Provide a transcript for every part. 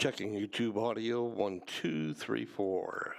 Checking YouTube audio 1, 2, 3, 4.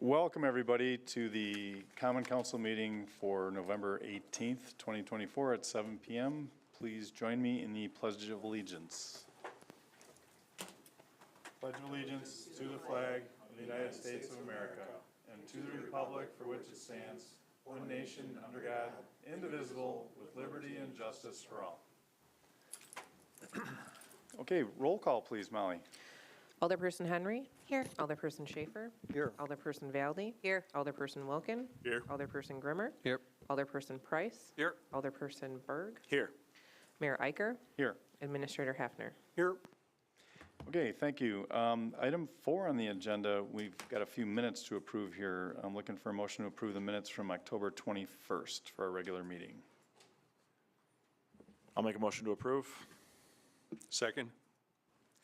Welcome, everybody, to the Common Council meeting for November 18th, 2024 at 7 p.m. Please join me in the Pledge of Allegiance. Pledge of allegiance to the flag of the United States of America and to the republic for which it stands, one nation, under God, indivisible, with liberty and justice for all. Okay, roll call, please, Molly. Alderperson Henry. Here. Alderperson Schaefer. Here. Alderperson Valdy. Here. Alderperson Wilkin. Here. Alderperson Grimmer. Here. Alderperson Price. Here. Alderperson Berg. Here. Mayor Eicher. Here. Administrator Hafner. Here. Okay, thank you. Item 4 on the agenda, we've got a few minutes to approve here. I'm looking for a motion to approve the minutes from October 21st for our regular meeting. I'll make a motion to approve. Second.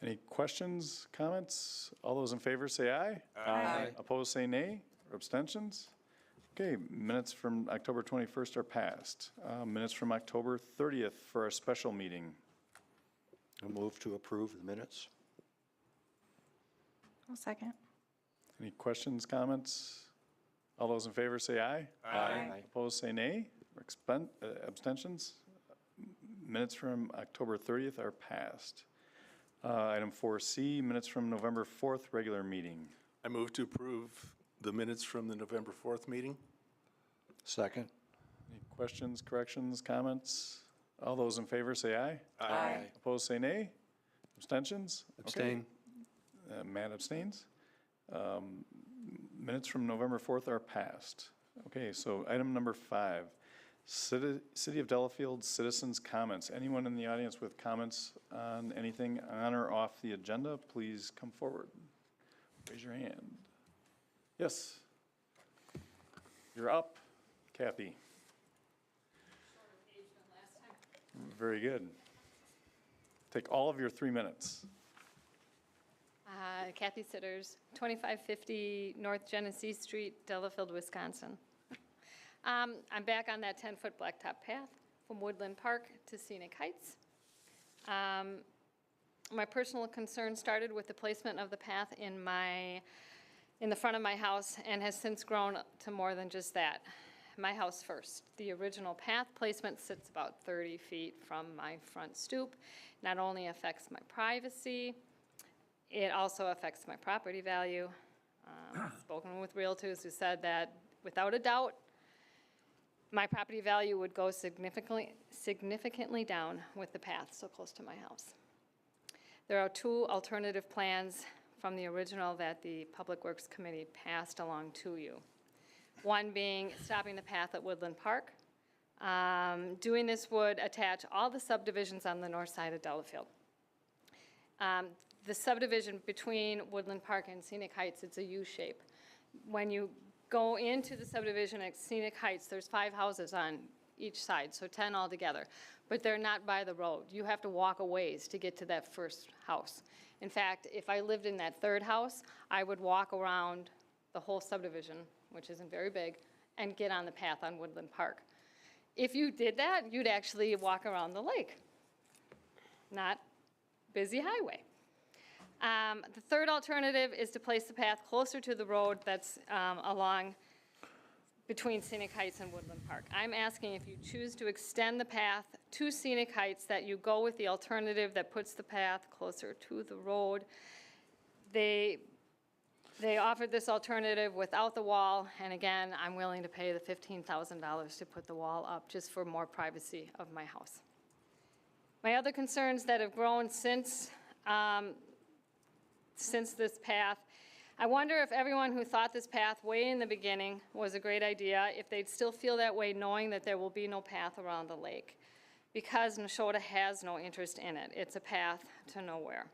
Any questions, comments? All those in favor say aye. Aye. Opposed say nay, or abstentions? Okay, minutes from October 21st are passed. Minutes from October 30th for our special meeting. I move to approve the minutes. I'll second. Any questions, comments? All those in favor say aye. Aye. Opposed say nay, or abstentions? Minutes from October 30th are passed. Item 4C, minutes from November 4th regular meeting. I move to approve the minutes from the November 4th meeting. Second. Any questions, corrections, comments? All those in favor say aye. Aye. Opposed say nay. Abstentions? Okay. Abstain. Matt abstains. Minutes from November 4th are passed. Okay, so item number 5, City of Delafield citizens' comments. Anyone in the audience with comments on anything on or off the agenda, please come forward. Raise your hand. Yes. You're up, Kathy. Very good. Take all of your 3 minutes. Kathy Sitters, 2550 North Genesee Street, Delafield, Wisconsin. I'm back on that 10-foot blacktop path from Woodland Park to Scenic Heights. My personal concern started with the placement of the path in the front of my house and has since grown to more than just that. My house first. The original path placement sits about 30 feet from my front stoop. Not only affects my privacy, it also affects my property value. Spoken with realtors who said that without a doubt, my property value would go significantly down with the path so close to my house. There are 2 alternative plans from the original that the Public Works Committee passed along to you. One being stopping the path at Woodland Park. Doing this would attach all the subdivisions on the north side of Delafield. The subdivision between Woodland Park and Scenic Heights, it's a U shape. When you go into the subdivision at Scenic Heights, there's 5 houses on each side, so 10 altogether. But they're not by the road. You have to walk a ways to get to that first house. In fact, if I lived in that 3rd house, I would walk around the whole subdivision, which isn't very big, and get on the path on Woodland Park. If you did that, you'd actually walk around the lake, not busy highway. The 3rd alternative is to place the path closer to the road that's along between Scenic Heights and Woodland Park. I'm asking if you choose to extend the path to Scenic Heights that you go with the alternative that puts the path closer to the road. They offered this alternative without the wall, and again, I'm willing to pay the $15,000 to put the wall up just for more privacy of my house. My other concerns that have grown since this path, I wonder if everyone who thought this path way in the beginning was a great idea, if they'd still feel that way knowing that there will be no path around the lake, because Neshota has no interest in it. It's a path to nowhere.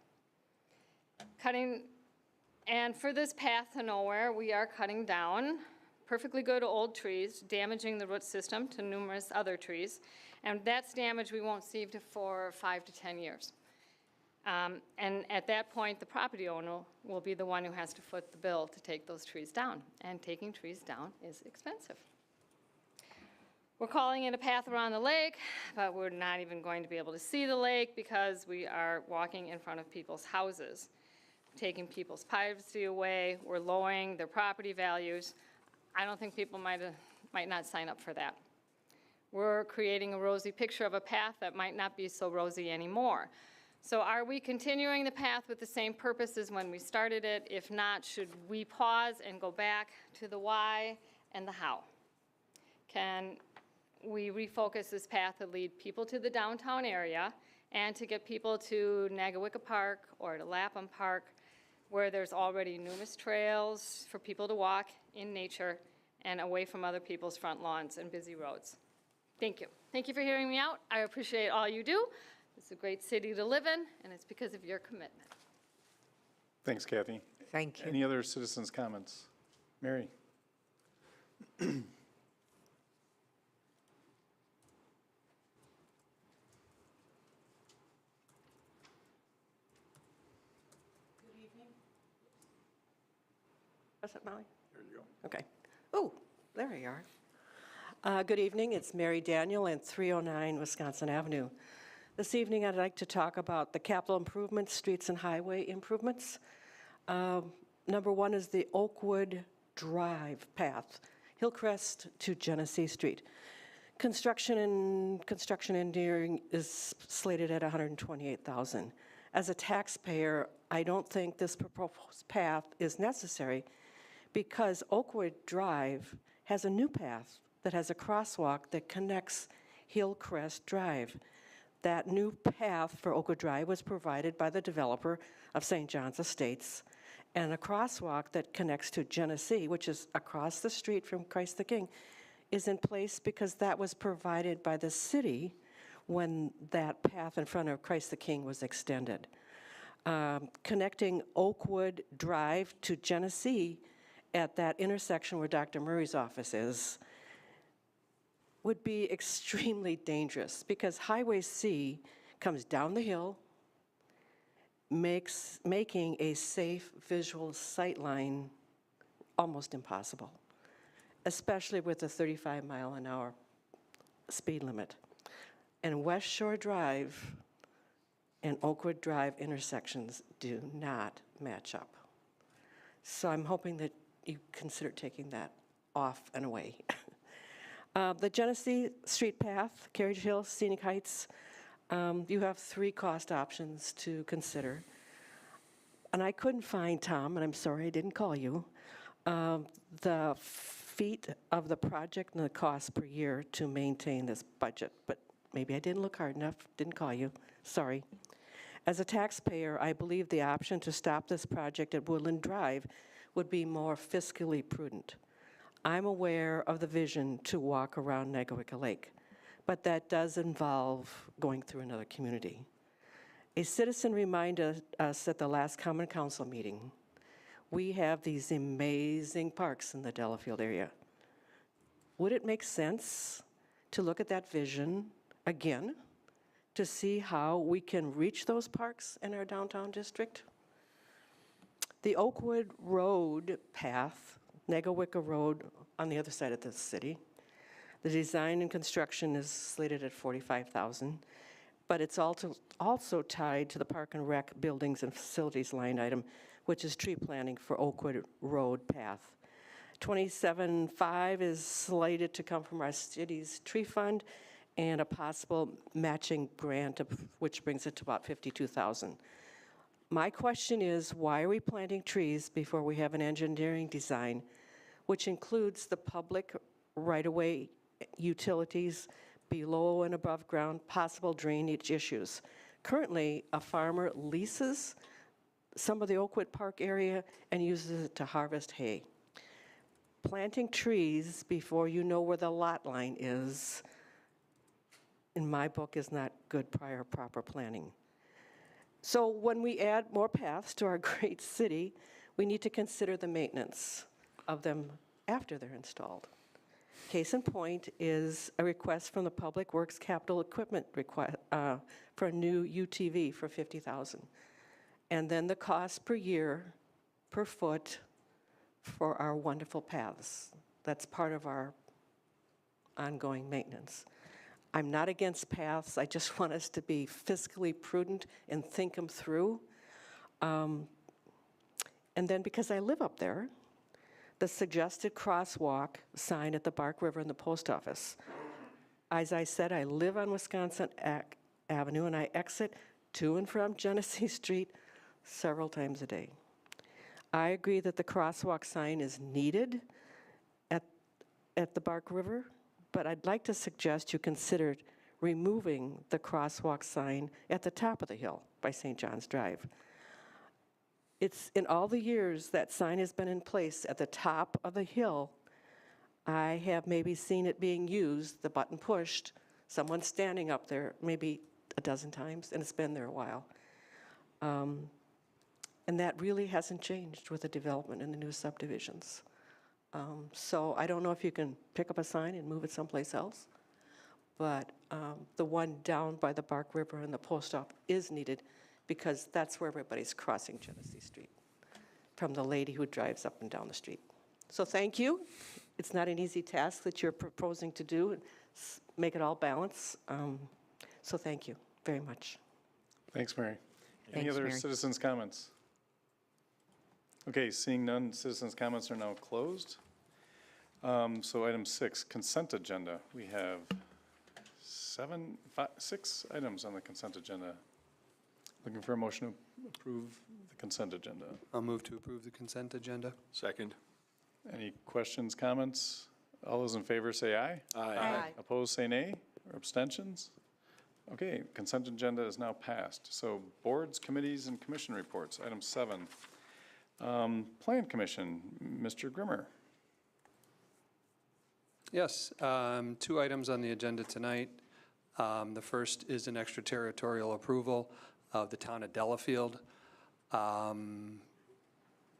And for this path to nowhere, we are cutting down perfectly good old trees, damaging the root system to numerous other trees, and that's damage we won't see for 5 to 10 years. And at that point, the property owner will be the one who has to foot the bill to take those trees down, and taking trees down is expensive. We're calling it a path around the lake, but we're not even going to be able to see the lake because we are walking in front of people's houses. taking people's privacy away, we're lowering their property values. I don't think people might not sign up for that. We're creating a rosy picture of a path that might not be so rosy anymore. So are we continuing the path with the same purpose as when we started it? If not, should we pause and go back to the why and the how? Can we refocus this path to lead people to the downtown area and to get people to Nagawicca Park or to Lapham Park, where there's already numerous trails for people to walk in nature and away from other people's front lawns and busy roads? Thank you. Thank you for hearing me out. I appreciate all you do. It's a great city to live in, and it's because of your commitment. Thanks, Kathy. Thank you. Any other citizens' comments? Mary? Was it Molly? There you go. Okay. Oh, there you are. Good evening. It's Mary Daniel and 309 Wisconsin Avenue. This evening, I'd like to talk about the capital improvements, streets and highway improvements. Number one is the Oakwood Drive path, Hillcrest to Genesee Street. Construction engineering is slated at $128,000. As a taxpayer, I don't think this proposed path is necessary because Oakwood Drive has a new path that has a crosswalk that connects Hillcrest Drive. That new path for Oakwood Drive was provided by the developer of St. John's Estates, and a crosswalk that connects to Genesee, which is across the street from Christ the King, is in place because that was provided by the city when that path in front of Christ the King was extended. Connecting Oakwood Drive to Genesee at that intersection where Dr. Murray's office is would be extremely dangerous because Highway C comes down the hill, making a safe visual sightline almost impossible, especially with a 35-mile-an-hour speed limit. And West Shore Drive and Oakwood Drive intersections do not match up. So I'm hoping that you consider taking that off and away. The Genesee Street Path, Carriage Hill, Scenic Heights, you have three cost options to consider. And I couldn't find, Tom, and I'm sorry I didn't call you, the feet of the project and the cost per year to maintain this budget. But maybe I didn't look hard enough, didn't call you, sorry. As a taxpayer, I believe the option to stop this project at Woodland Drive would be more fiscally prudent. I'm aware of the vision to walk around Nagawicca Lake, but that does involve going through another community. A citizen reminded us at the last Common Council meeting, we have these amazing parks in the Delafield area. Would it make sense to look at that vision again to see how we can reach those parks in our downtown district? The Oakwood Road path, Nagawicca Road on the other side of the city. The design and construction is slated at $45,000, but it's also tied to the Park and Rec buildings and facilities line item, which is tree planting for Oakwood Road path. $27,500 is slated to come from our city's tree fund and a possible matching grant, which brings it to about $52,000. My question is, why are we planting trees before we have an engineering design, which includes the public right-of-way utilities below and above ground, possible drainage issues? Currently, a farmer leases some of the Oakwood Park area and uses it to harvest hay. Planting trees before you know where the lot line is, in my book, is not good prior proper planning. So when we add more paths to our great city, we need to consider the maintenance of them after they're installed. Case in point is a request from the Public Works Capital Equipment for a new UTV for $50,000. And then the cost per year, per foot, for our wonderful paths. That's part of our ongoing maintenance. I'm not against paths. I just want us to be fiscally prudent and think them through. And then because I live up there, the suggested crosswalk sign at the Bark River and the post office. As I said, I live on Wisconsin Avenue, and I exit to and from Genesee Street several times a day. I agree that the crosswalk sign is needed at the Bark River, but I'd like to suggest you consider removing the crosswalk sign at the top of the hill by St. John's Drive. It's, in all the years that sign has been in place at the top of the hill, I have maybe seen it being used, the button pushed, someone standing up there maybe a dozen times, and it's been there a while. And that really hasn't changed with the development in the new subdivisions. So I don't know if you can pick up a sign and move it someplace else, but the one down by the Bark River and the post office is needed because that's where everybody's crossing Genesee Street, from the lady who drives up and down the street. So thank you. It's not an easy task that you're proposing to do, and make it all balance. So thank you very much. Thanks, Mary. Any Thanks, other Mary. citizens' comments? Okay, seeing none, citizens' comments are now closed. So item 6, consent agenda. We have 6 items on the consent agenda. Looking for a motion to approve the consent agenda. I'll move to approve the consent agenda. Second. Any questions, comments? All those in favor say aye. Aye. Opposed, say nay, or abstentions? Okay, consent agenda is now passed. So boards, committees, and commission reports. Item 7. Plan Commission, Mr. Grimmer. Yes, 2 items on the agenda tonight. The first is an extraterritorial approval of the town of Delafield.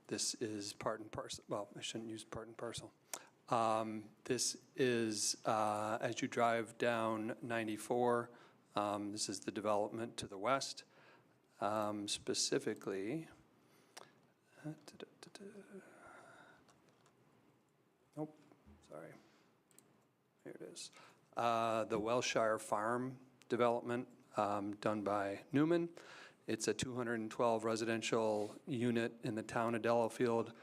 This is part and parcel, well, I shouldn't use part and parcel. This is, as you drive down 94, this is the development to the west. Specifically, nope, sorry. Here it is. The Welshire Farm development done by Newman. It's a 212 residential unit in the town of Delafield,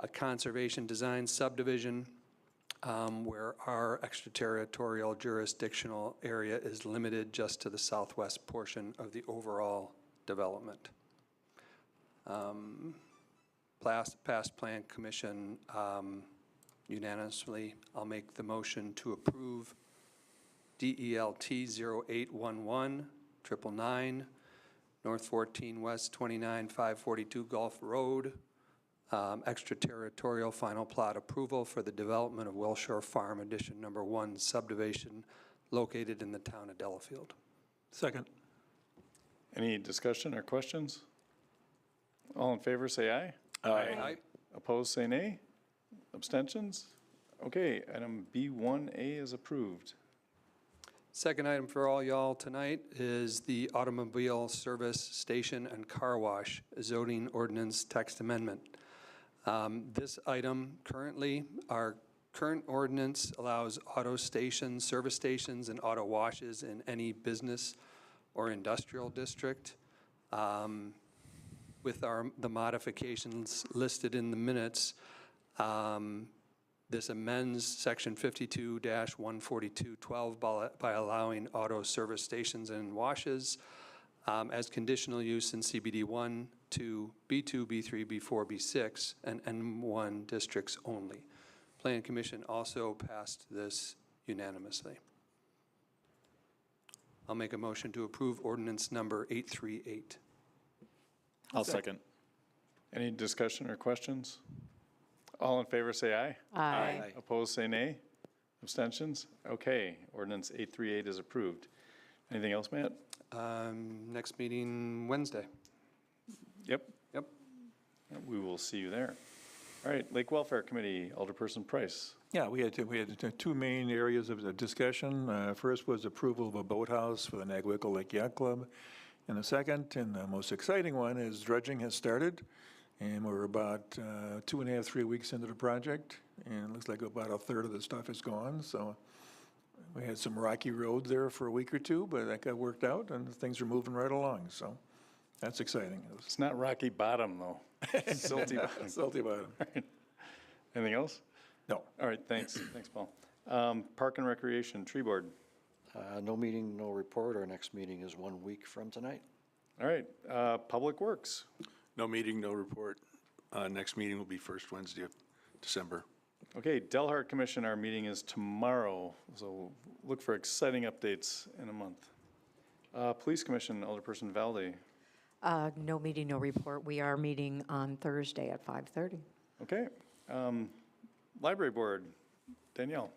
a conservation design subdivision where our extraterritorial jurisdictional area is limited just to the southwest portion of the overall development. Past Plan Commission unanimously, I'll make the motion to approve DELT 0811 999 North 14 West 29 542 Gulf Road, extraterritorial final plot approval for the development of Wilshire Farm Addition Number 1 subdivision located in the town of Delafield. Second. Any discussion or questions? All in favor, say aye. Aye. Opposed, say nay. Abstentions? Okay, item B1A is approved. Second item for all y'all tonight is the automobile service station and car wash zoning ordinance text amendment. This item currently, our current ordinance allows auto stations, service stations, and auto washes in any business or industrial district. With the modifications listed in the minutes, this amends section 52-14212 by allowing auto service stations and washes as conditional use in CBD 1, 2, B2, B3, B4, B6, and N1 districts only. Plan Commission also passed this unanimously. I'll make a motion to approve ordinance number 838. I'll second. Any discussion or questions? All in favor, say aye. Aye. Opposed, say nay. Abstentions? Okay, ordinance 838 is approved. Anything else, Matt? Next meeting Wednesday. Yep. Yep. We will see you there. All right, Lake Welfare Committee, Alderperson Price. Yeah, we had 2 main areas of the discussion. First was approval of a boathouse for the Nagwickle Lake Yacht Club. And the second, and the most exciting one, is dredging has started. And we're about 2.5, 3 weeks into the project. And it looks like about a third of the stuff is gone. So we had some rocky roads there for a week or two, but that got worked out and things are moving right along. So that's exciting. It's not Rocky Bottom, though. Silty bottom. Salty bottom. Anything else? No. All right, thanks. Thanks, Paul. Park and Recreation, Tree Board. No meeting, no report. Our next meeting is 1 week from tonight. All right, Public Works. No meeting, no report. Next meeting will be first Wednesday of December. Okay, Delhart Commission, our meeting is tomorrow, so look for exciting updates in a month. Police Commission, Alderperson Valde. No meeting, no report. We are meeting on Thursday at 5:30. Okay. Library Board, Danielle.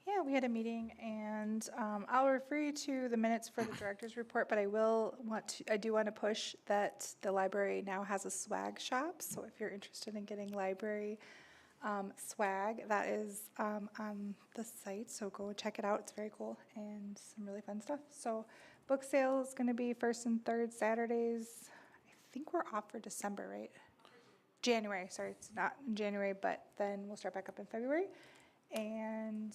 Yeah, we had a meeting, and I'll refer you to the minutes for the director's report, but I do want to push that the library now has a swag shop, so if you're interested in getting library swag, that is on the site, so go check it out. It's very cool and some really fun stuff. So book sale is going to be first and third Saturdays. I think we're off for December, right? January, sorry, it's not in January, but then we'll start back up in February. And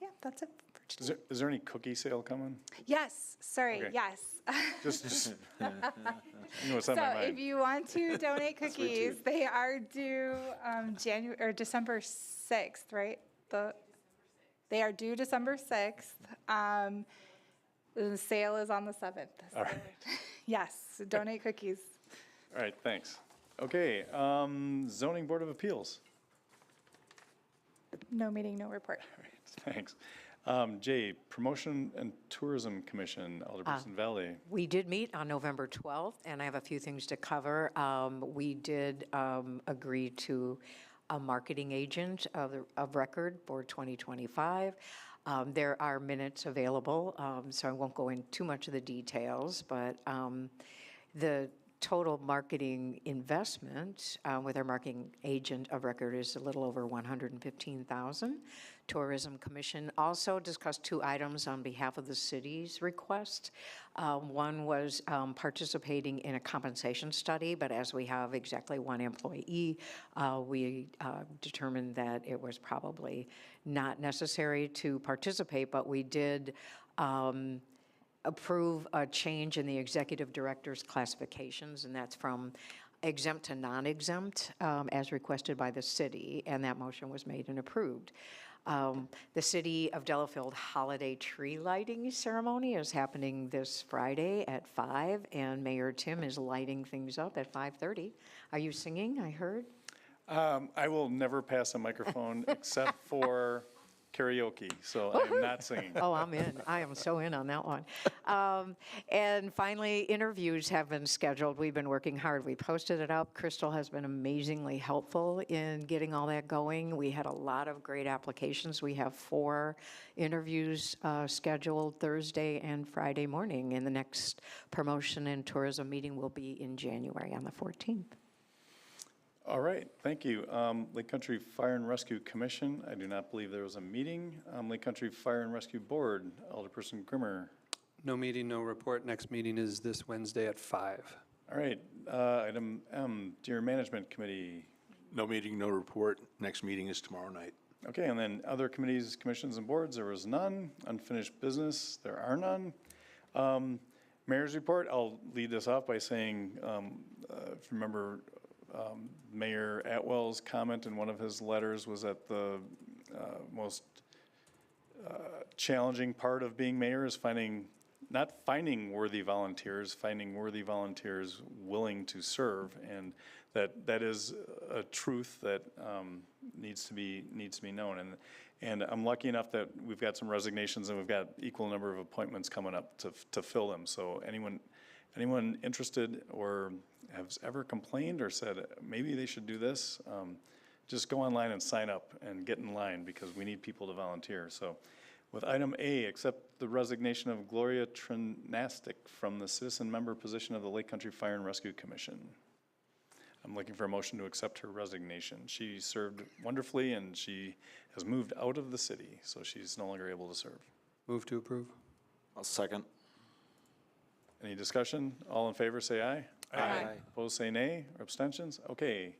yeah, that's it for today. Is there any cookie sale coming? Yes, sorry, Okay. yes. Just you know what's on So my if mind. you want to donate cookies, they are due January or December 6th, right? They are due December 6th. The sale is on the 7th. All right. Yes, donate cookies. All right, thanks. Okay, Zoning Board of Appeals. No meeting, no report. All right, thanks. Jay, Promotion and Tourism Commission, Alderperson Valley. We did meet on November 12th, and I have a few things to cover. We did agree to a marketing agent of record for 2025. There are minutes available, so I won't go into too much of the details, but the total marketing investment with our marketing agent of record is a little over $115,000. Tourism Commission also discussed two items on behalf of the city's request. One was participating in a compensation study, but as we have exactly one employee, we determined that it was probably not necessary to participate, but we did approve a change in the executive director's classifications, and that's from exempt to non-exempt, as requested by the city, and that motion was made and approved. The City of Delafield holiday tree lighting ceremony is happening this Friday at 5, and Mayor Tim is lighting things up at 5:30. Are you singing, I heard? I will never pass a microphone except for karaoke, so I'm not singing. Oh, I'm in. I am so in on that one. And finally, interviews have been scheduled. We've been working hard. We posted it up. Crystal has been amazingly helpful in getting all that going. We had a lot of great applications. We have 4 interviews scheduled Thursday and Friday morning, and the next promotion and tourism meeting will be in January on the 14th. All right, thank you. Lake Country Fire and Rescue Commission, I do not believe there was a meeting. Lake Country Fire and Rescue Board, Alderperson Grimmer. No meeting, no report. Next meeting is this Wednesday at 5. All right, item M, Deer Management Committee. No meeting, no report. Next meeting is tomorrow night. Okay, and then other committees, commissions, and boards, there was none. Unfinished business, there are none. Mayor's report, I'll lead this off by saying, if you remember, Mayor Atwell's comment in one of his letters was that the most challenging part of being mayor is not finding worthy volunteers willing to serve, and that is a truth that needs to be known. And I'm lucky enough that we've got some resignations and we've got equal number of appointments coming up to fill them. So anyone interested or has ever complained or said maybe they should do this, just go online and sign up and get in line, because we need people to volunteer. So with item A, accept the resignation of Gloria Trinastic from the citizen member position of the Lake Country Fire and Rescue Commission. I'm looking for a motion to accept her resignation. She served wonderfully and she has moved out of the city, so she's no longer able to serve. Move to approve. I'll second. Any discussion? All in favor, say aye. Aye. Opposed, say nay, or abstentions? Okay.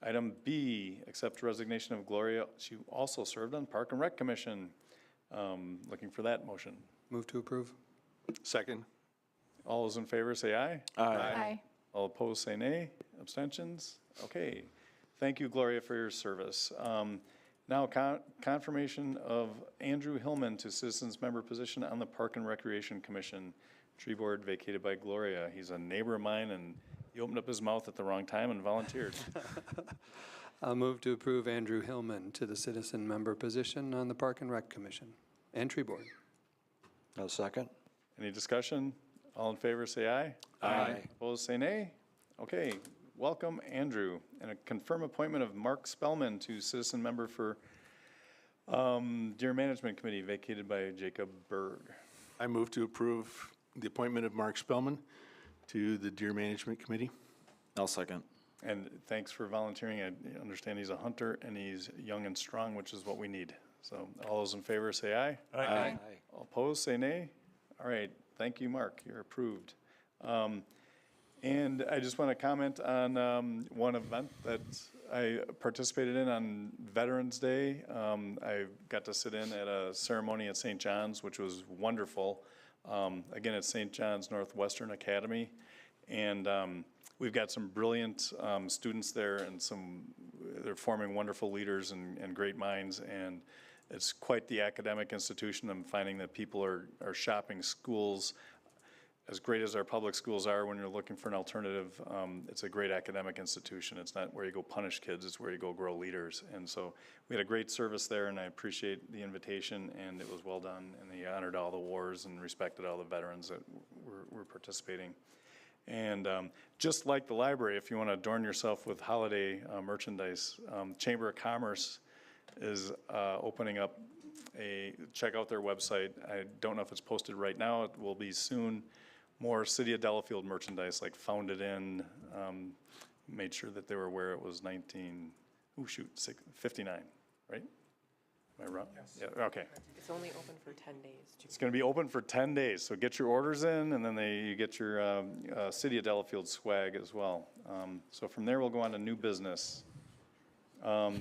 Item B, accept resignation of Gloria. She also served on Park and Rec Commission. Looking for that motion. Move to approve. Second. All those in favor, say aye. Aye. All opposed, say nay. Abstentions? Okay. Thank you, Gloria, for your service. Now, confirmation of Andrew Hillman to citizens member position on the Park and Recreation Commission. Tree Board vacated by Gloria. He's a neighbor of mine, and he opened up his mouth at the wrong time and volunteered. I'll move to approve Andrew Hillman to the citizen member position on the Park and Rec Commission and Tree Board. I'll second. Any discussion? All in favor, say aye. Aye. Opposed, say nay. Okay, welcome, Andrew. And a confirm appointment of Mark Spellman to citizen member for Deer Management Committee, vacated by Jacob Berg. I move to approve the appointment of Mark Spellman to the Deer Management Committee. I'll second. And thanks for volunteering. I understand he's a hunter and he's young and strong, which is what we need. So all those in favor say aye. Aye. All opposed, say nay. All right, thank you, Mark. You're approved. And I just want to comment on one event that I participated in on Veterans Day. I got to sit in at a ceremony at St. John's, which was wonderful. Again, at St. John's Northwestern Academy. And we've got some brilliant students there, and they're forming wonderful leaders and great minds. And it's quite the academic institution. I'm finding that people are shopping schools. As great as our public schools are, when you're looking for an alternative, it's a great academic institution. It's not where you go punish kids, it's where you go grow leaders. And so we had a great service there, and I appreciate the invitation, and it was well done, and they honored all the wars and respected all the veterans that were participating. And just like the library, if you want to adorn yourself with holiday merchandise, Chamber of Commerce is opening up check out their website. I don't know if it's posted right now. It will be soon. More City of Delafield merchandise, like Founded In, made sure that they were aware it was 59, right? Am I wrong? Yes. Yeah, okay. It's only open for 10 days. It's going to be open for 10 days, so get your orders in, and then you get your City of Delafield swag as well. So from there, we'll go on to new business.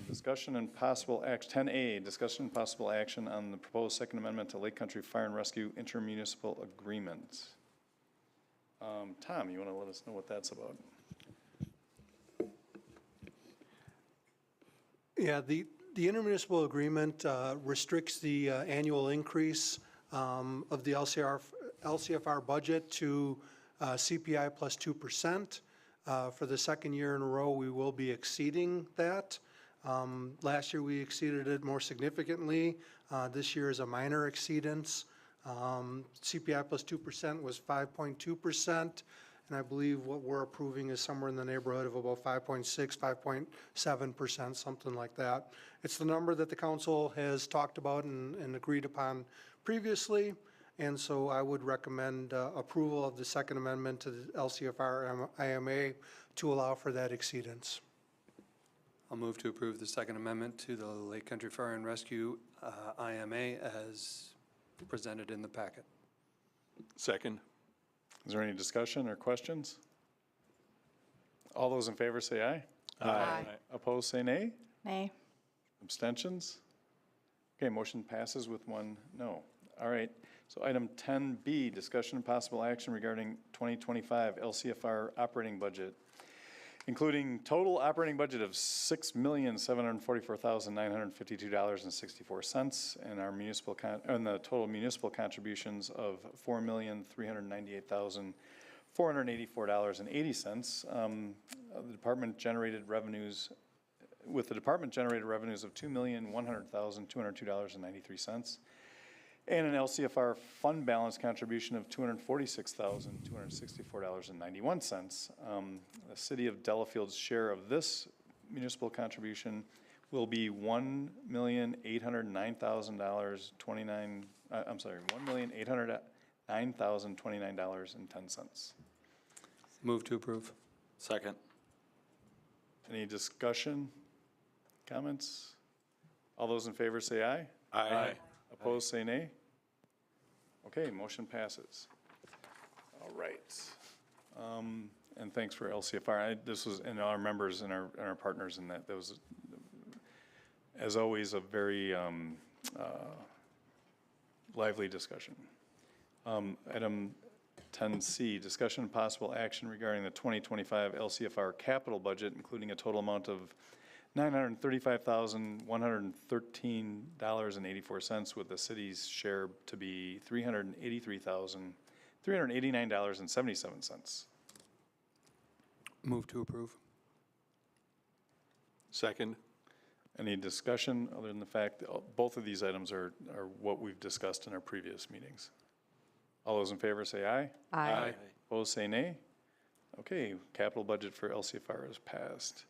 Discussion and possible action, 10A, discussion and possible action on the proposed Second Amendment to Lake Country Fire and Rescue Intermunicipal Agreement. Tom, you want to let us know what that's about? Yeah, the intermunicipal agreement restricts the annual increase of the LCFR budget to CPI plus 2%. For the second year in a row, we will be exceeding that. Last year, we exceeded it more significantly. This year is a minor exceedance. CPI plus 2% was 5.2%, and I believe what we're approving is somewhere in the neighborhood of about 5.6, 5.7%, something like that. It's the number that the council has talked about and agreed upon previously, and so I would recommend approval of the Second Amendment to the LCFR IMA to allow for that exceedance. I'll move to approve the Second Amendment to the Lake Country Fire and Rescue IMA as presented in the packet. Second. Is there any discussion or questions? All those in favor say aye. Aye. Opposed, say nay. Nay. Abstentions? Okay, motion passes with one no. All right, so item 10B, discussion and possible action regarding 2025 LCFR operating budget, including total operating budget of $6,744,952.64 and our municipal and the total municipal contributions of $4,398,484.80. The department generated revenues of $2,100,202.93. And an LCFR fund balance contribution of $246,264.91. The City of Delafield's share of this municipal contribution will be $1,809,029.10. Move to approve. Second. Any discussion, comments? All those in favor say aye. Aye. Opposed, say nay. Okay, motion passes. All right. And thanks for LCFR. This was, and our members and our partners in that, was, as always, a very lively discussion. Item 10C, discussion and possible action regarding the 2025 LCFR capital budget, including a total amount of $935,113.84, with the city's share to be $389.77. Move to approve. Second. Any discussion other than the fact that both of these items are what we've discussed in our previous meetings? All those in favor say aye. Aye. Opposed, say nay. Okay, capital budget for LCFR is passed.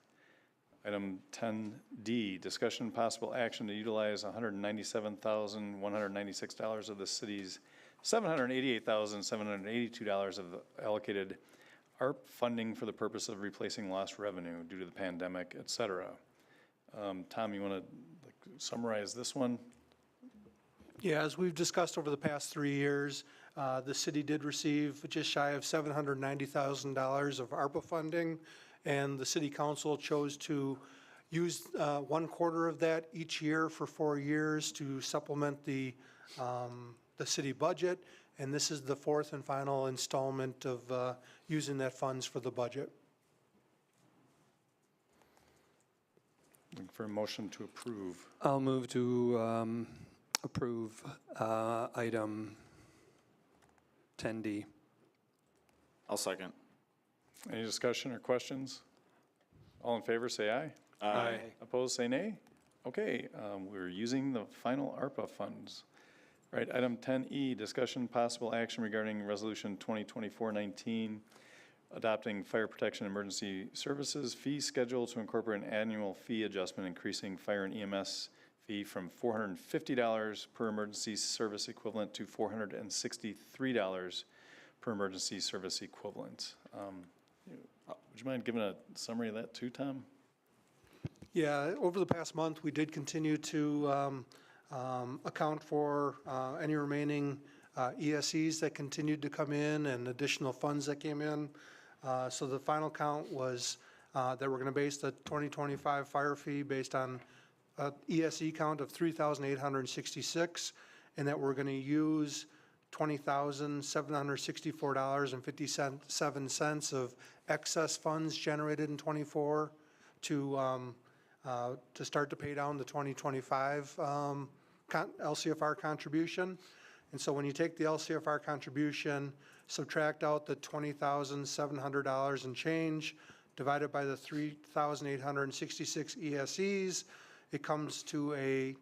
Item 10D, discussion and possible action to utilize $197,196 of the city's $788,782 of the allocated ARP funding for the purpose of replacing lost revenue due to the pandemic, et cetera. Tom, you want to summarize this one? Yeah, as we've discussed over the past 3 years, the city did receive just shy of $790,000 of ARPA funding, and the city council chose to use 1/4 of that each year for 4 years to supplement the city budget, and this is the 4th and final installment of using that funds for the budget. Looking for a motion to approve. I'll move to approve item 10D. I'll second. Any discussion or questions? All in favor, say aye. Aye. Opposed, say nay. Okay, we're using the final ARPA funds. All right, item 10E, discussion possible action regarding resolution 2024-19, adopting fire protection emergency services fee schedule to incorporate an annual fee adjustment, increasing fire and EMS fee from $450 per emergency service equivalent to $463 per emergency service equivalent. Would you mind giving a summary of that too, Tom? Yeah, over the past month, we did continue to account for any remaining ESEs that continued to come in and additional funds that came in. So the final count was that we're going to base the 2025 fire fee based on ESE count of 3,866, and that we're going to use $20,764.57 of excess funds generated in '24 to start to pay down the 2025 LCFR contribution. And so when you take the LCFR contribution, subtract out the $20,700 and change, divided by the 3,866 ESEs, it comes to a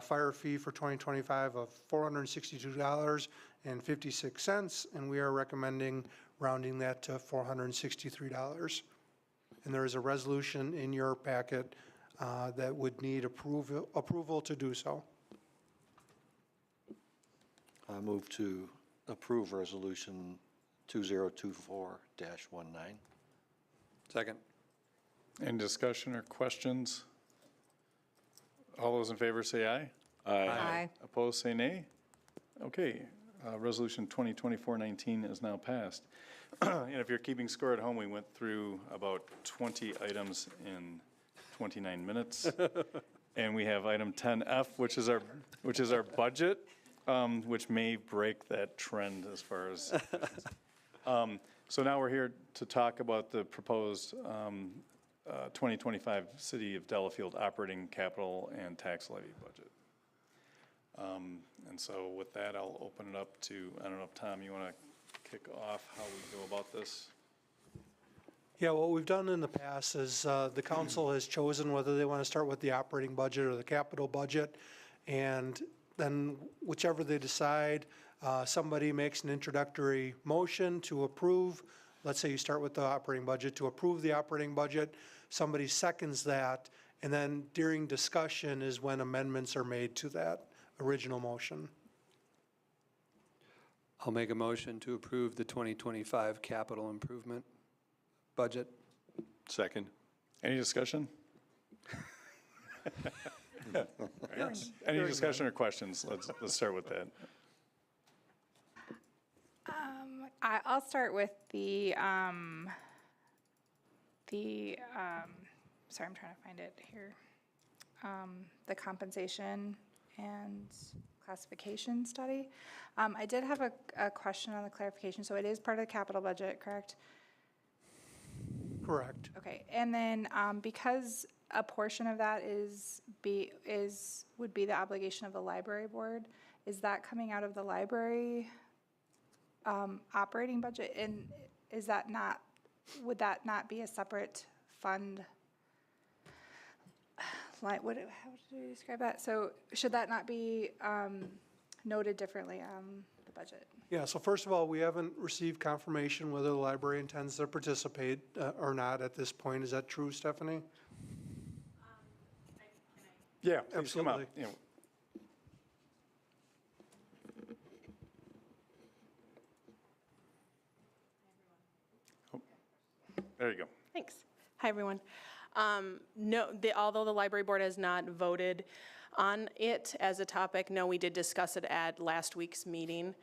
fire fee for 2025 of $462.56, and we are recommending rounding that to $463. And there is a resolution in your packet that would need approval to do so. I move to approve resolution 2024-19. Second. Any discussion or questions? All those in favor say aye. Aye. Opposed, say nay. Okay, resolution 2024-19 is now passed. And if you're keeping score at home, we went through about 20 items in 29 minutes. And we have item 10F, which is our budget, which may break that trend as far as. So now we're here to talk about the proposed 2025 City of Delafield operating capital and tax levy budget. And so with that, I'll open it up to, I don't know if Tom, you want to kick off how we go about this? Yeah, what we've done in the past is the council has chosen whether they want to start with the operating budget or the capital budget. And then whichever they decide, somebody makes an introductory motion to approve. Let's say you start with the operating budget, to approve the operating budget. Somebody seconds that, and then during discussion is when amendments are made to that original motion. I'll make a motion to approve the 2025 capital improvement budget. Second. Any discussion? Any discussion or questions? Let's start with that. I'll start with the sorry, I'm trying to find it here. The compensation and classification study. I did have a question on the clarification. So it is part of the capital budget, correct? Correct. Okay, and then because a portion of that would be the obligation of the library board, is that coming out of the library operating budget? And is that not, would that not be a separate fund? Like, how do you describe that? So should that not be noted differently on the budget? Yeah, so first of all, we haven't received confirmation whether the library intends to participate or not at this point. Is that true, Stephanie? Yeah, please come up. Absolutely. Yeah. Oh, there you go. Thanks. Hi, everyone. No, although the library board has not voted on it as a topic, no, we did discuss it at last week's meeting.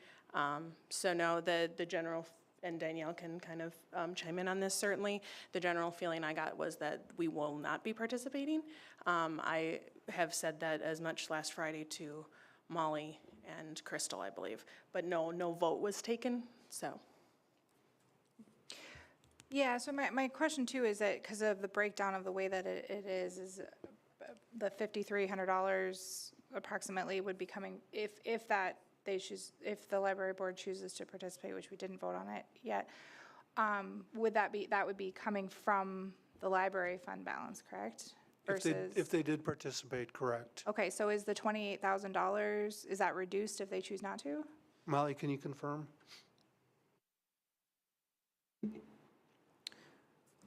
So no, the general, and Danielle can kind of chime in on this certainly, the general feeling I got was that we will not be participating. I have said that as much last Friday to Molly and Crystal, I believe, but no vote was taken, so. Yeah, so my question too is that because of the breakdown of the way that it is the $5,300 approximately would be coming, if that they choose, if the library board chooses to participate, which we didn't vote on it yet, that would be coming from the library fund balance, correct? Versus, If they did participate, correct. okay, so is the $28,000, is that reduced if they choose not to? Molly, can you confirm?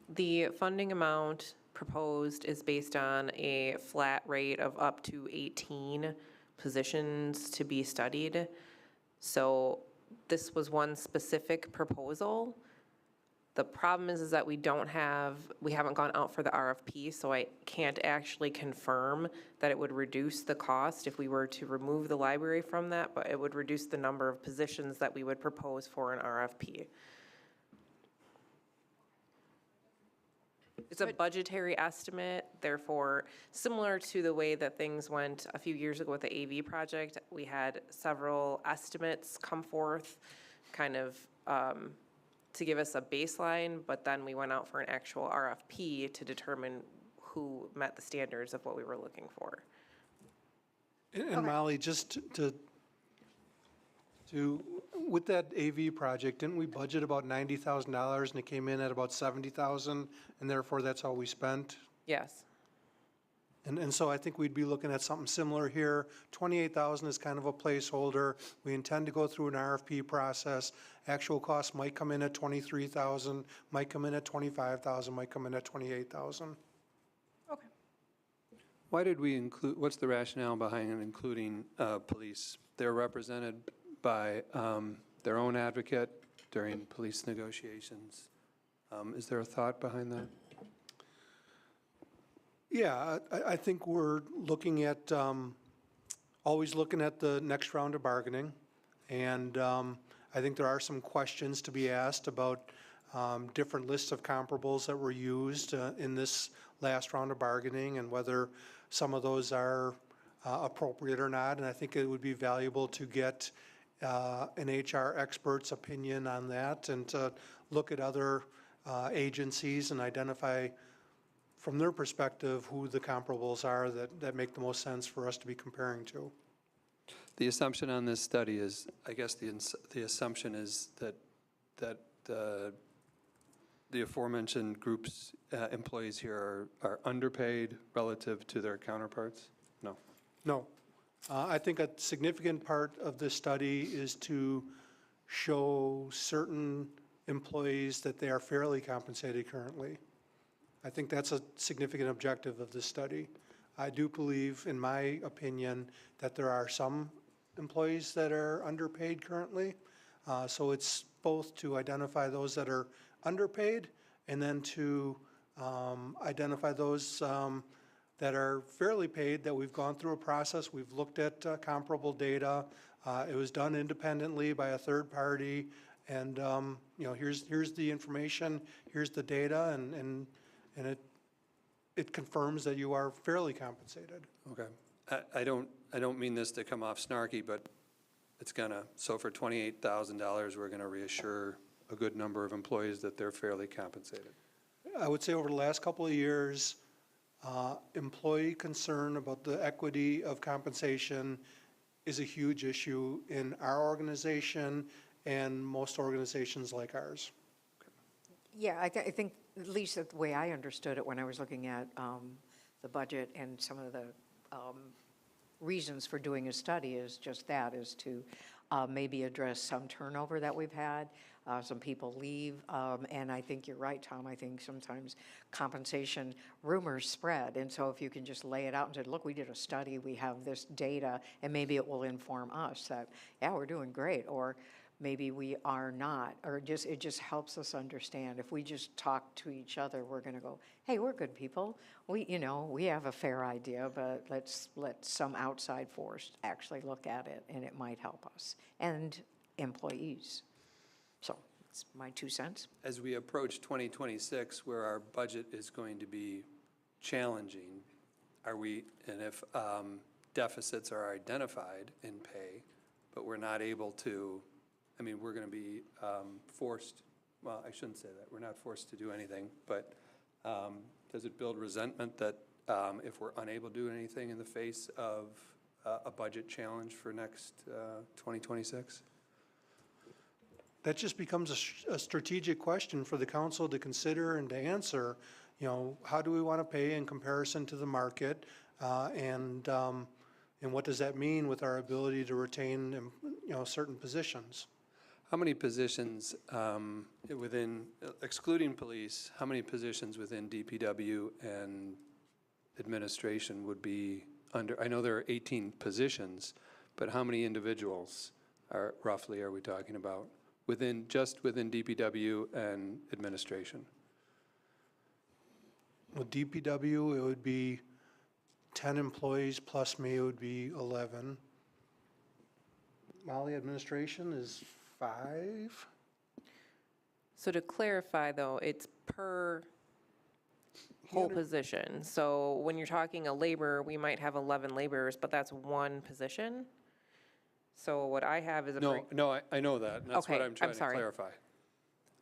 The funding amount proposed is based on a flat rate of up to 18 positions to be studied. So this was one specific proposal. The problem is that we haven't gone out for the RFP, so I can't actually confirm that it would reduce the cost if we were to remove the library from that, but it would reduce the number of positions that we would propose for an RFP. It's a budgetary estimate, therefore, similar to the way that things went a few years ago with the AV project, we had several estimates come forth, kind of to give us a baseline, but then we went out for an actual RFP to determine who met the standards of what we were looking for. And Molly, just to with that AV project, didn't we budget about $90,000 and it came in at about $70,000 and therefore that's all we spent? Yes. And so I think we'd be looking at something similar here. $28,000 is kind of a placeholder. We intend to go through an RFP process. Actual costs might come in at $23,000, might come in at $25,000, might come in at $28,000. Okay. Why did we include, what's the rationale behind including police? They're represented by their own advocate during police negotiations. Is there a thought behind that? Yeah, I think we're looking at, always looking at the next round of bargaining. And I think there are some questions to be asked about different lists of comparables that were used in this last round of bargaining and whether some of those are appropriate or not. And I think it would be valuable to get an HR expert's opinion on that and to look at other agencies and identify from their perspective who the comparables are that make the most sense for us to be comparing to. The assumption on this study is, I guess the assumption is that the aforementioned groups, employees here are underpaid relative to their counterparts? No. No. I think a significant part of this study is to show certain employees that they are fairly compensated currently. I think that's a significant objective of this study. I do believe, in my opinion, that there are some employees that are underpaid currently. So it's both to identify those that are underpaid and then to identify those that are fairly paid, that we've gone through a process. We've looked at comparable data. It was done independently by a third party. And, you know, here's the information, here's the data, and it confirms that you are fairly compensated. Okay. I don't, I don't mean this to come off snarky, but it's gonna, so for $28,000, we're gonna reassure a good number of employees that they're fairly compensated. I would say over the last couple of years, employee concern about the equity of compensation is a huge issue in our organization and most organizations like ours. Yeah, I think, at least the way I understood it when I was looking at the budget and some of the reasons for doing a study is just that, is to maybe address some turnover that we've had, some people leave, and I think you're right, Tom, I think sometimes compensation rumors spread, and so if you can just lay it out and say, look, we did a study, we have this data, and maybe it will inform us that, yeah, we're doing great, or maybe we are not, or just, it just helps us understand. If we just talk to each other, we're gonna go, hey, we're good people. We, you know, we have a fair idea, but let's let some outside force actually look at it, and it might help us, and employees. So, it's my 2 cents. As we approach 2026, where our budget is going to be challenging, are we, and if deficits are identified in pay, but we're not able to, I mean, we're going to be forced, well, I shouldn't say that, we're not forced to do anything, but does it build resentment that if we're unable to do anything in the face of a budget challenge for next 2026? That just becomes a strategic question for the council to consider and to answer. You know, how do we want to pay in comparison to the market? And what does that mean with our ability to retain, you know, certain positions? How many positions within, excluding police, how many positions within DPW and administration would be under, I know there are 18 positions, but how many individuals are roughly are we talking about? Within, just within DPW and administration? With DPW, it would be 10 employees plus me, it would be 11. Molly, administration is 5. So to clarify, though, it's per whole position. So when you're talking a laborer, we might have 11 laborers, but that's one position. So what I have is a No, I know that, and that's what Okay, I'm trying to sorry. clarify.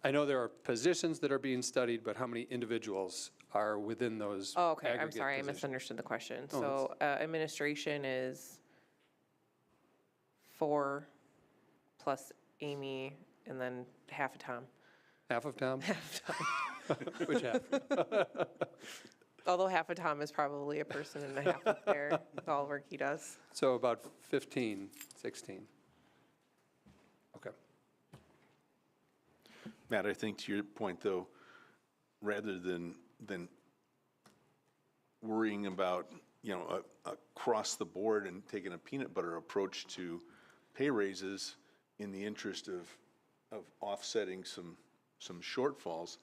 I know there are positions that are being studied, but how many individuals are within those Oh, okay, I'm aggregate sorry, I positions? misunderstood the question. Oh, So administration is 4 plus Amy, and then half a Tom. Half of Tom? Which half? Although half a Tom is probably a person and a half up there, with all the work he does. So about 15, 16. Okay. Matt, I think to your point, though, rather than worrying about, you know, across the board and taking a peanut butter approach to pay raises in the interest of offsetting some shortfalls,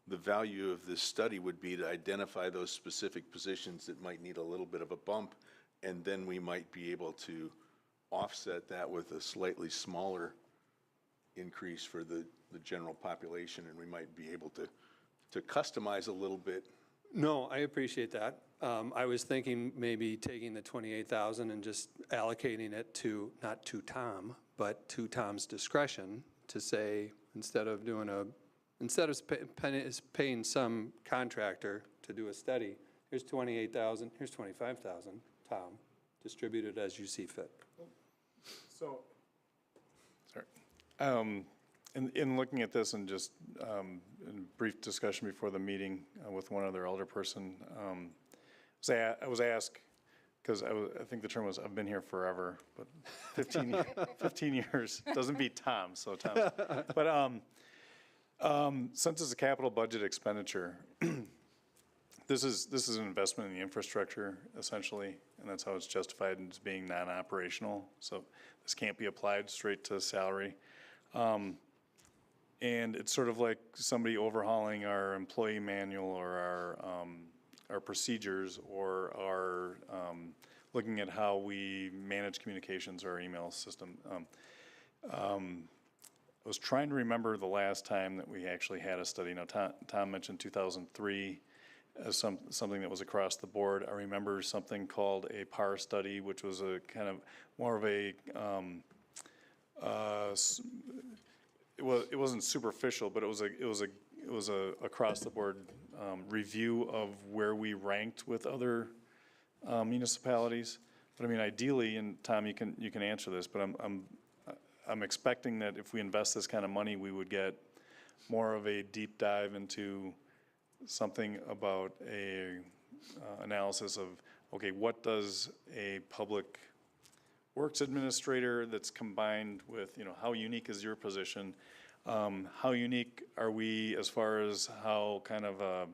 the value of this study would be to identify those specific positions that might need a little bit of a bump, and then we might be able to offset that with a slightly smaller increase for the general population, and we might be able to customize a little bit. No, I appreciate that. I was thinking maybe taking the 28,000 and just allocating it to, not to Tom, but to Tom's discretion to say, instead of paying some contractor to do a study, here's 28,000, here's 25,000, Tom, distribute it as you see fit. So, sorry. In looking at this and just in brief discussion before the meeting with one other elder person, I was asked, because I think the term was, I've been here forever, but 15 years, doesn't beat Tom, so Tom. But since it's a capital budget expenditure, this is an investment in the infrastructure, essentially, and that's how it's justified as being non-operational. So this can't be applied straight to salary. And it's sort of like somebody overhauling our employee manual or our procedures, or our looking at how we manage communications or our email system. I was trying to remember the last time that we actually had a study. Now, Tom mentioned 2003. as something that was across the board. I remember something called a PAR study, which was a kind of more of a, it wasn't superficial, but it was a across the board review of where we ranked with other municipalities. But I mean, ideally, and Tom, you can answer this, but I'm expecting that if we invest this kind of money, we would get more of a deep dive into something about a analysis of, okay, what does a public works administrator that's combined with, how unique is your position? How unique are we as far as how kind of a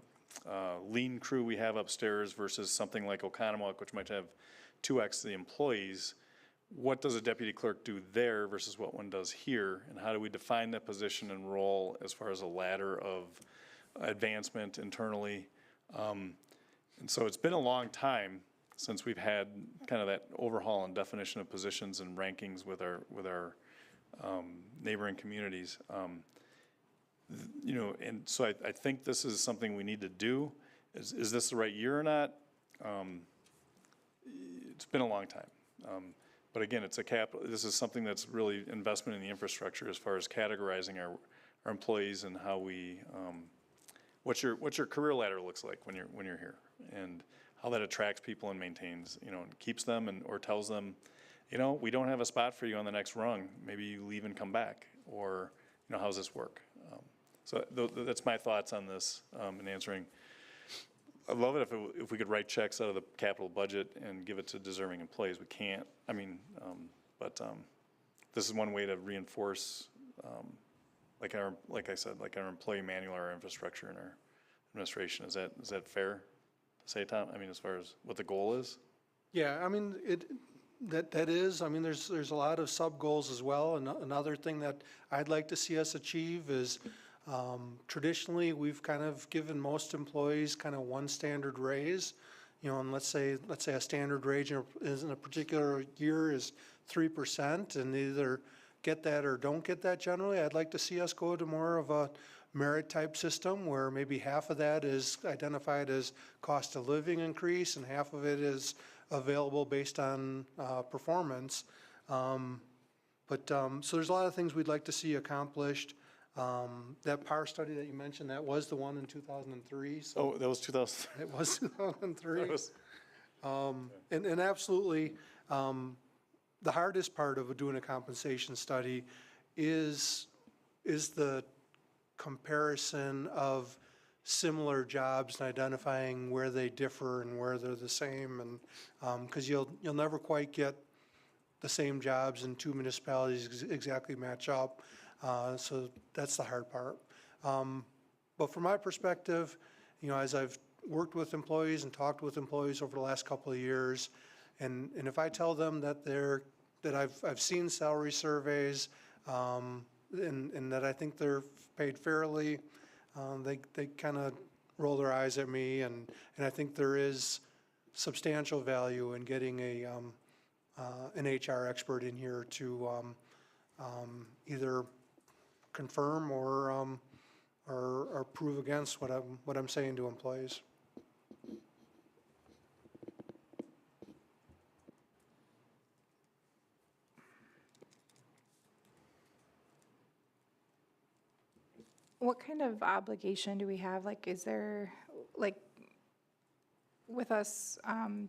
lean crew we have upstairs versus something like Oconomowoc, which might have 2x the employees? What does a deputy clerk do there versus what one does here? And how do we define that position and role as far as a ladder of advancement internally? And so it's been a long time since we've had kind of that overhaul and definition of positions and rankings with our neighboring communities. And so I think this is something we need to do. Is this the right year or not? It's been a long time. But again, this is something that's really investment in the infrastructure as far as categorizing our employees and how we, what your career ladder looks like when you're here, and how that attracts people and maintains, and keeps them or tells them, we don't have a spot for you on the next rung. Maybe you leave and come back, or, how's this work? So that's my thoughts on this, and answering. I'd love it if we could write checks out of the capital budget and give it to deserving employees. We can't. But this is one way to reinforce, like I said, our employee manual, our infrastructure, and our administration. Is that fair to say, Tom? As far as what the goal is? Yeah, that is, there's a lot of sub-goals as well. And another thing that I'd like to see us achieve is, traditionally, we've kind of given most employees kind of one standard raise, and let's say a standard raise in a particular year is 3%, and they either get that or don't get that generally. I'd like to see us go to more of a merit type system where maybe half of that is identified as cost of living increase and half of it is available based on performance. So there's a lot of things we'd like to see accomplished. That PAR study that you mentioned, that was the one in 2003. So that was 2000. It was 2003. And absolutely, the hardest part of doing a compensation study is the comparison of similar jobs and identifying where they differ and where they're the same. And because you'll never quite get the same jobs in two municipalities exactly match up. So that's the hard part. But from my perspective, as I've worked with employees and talked with employees over the last couple of years, and if I tell them that I've seen salary surveys, and that I think they're paid fairly, they kind of roll their eyes at me, and I think there is substantial value in getting an HR expert in here to either confirm or prove against what I'm saying to employees. What kind of obligation do we have? Like, is there, like, with us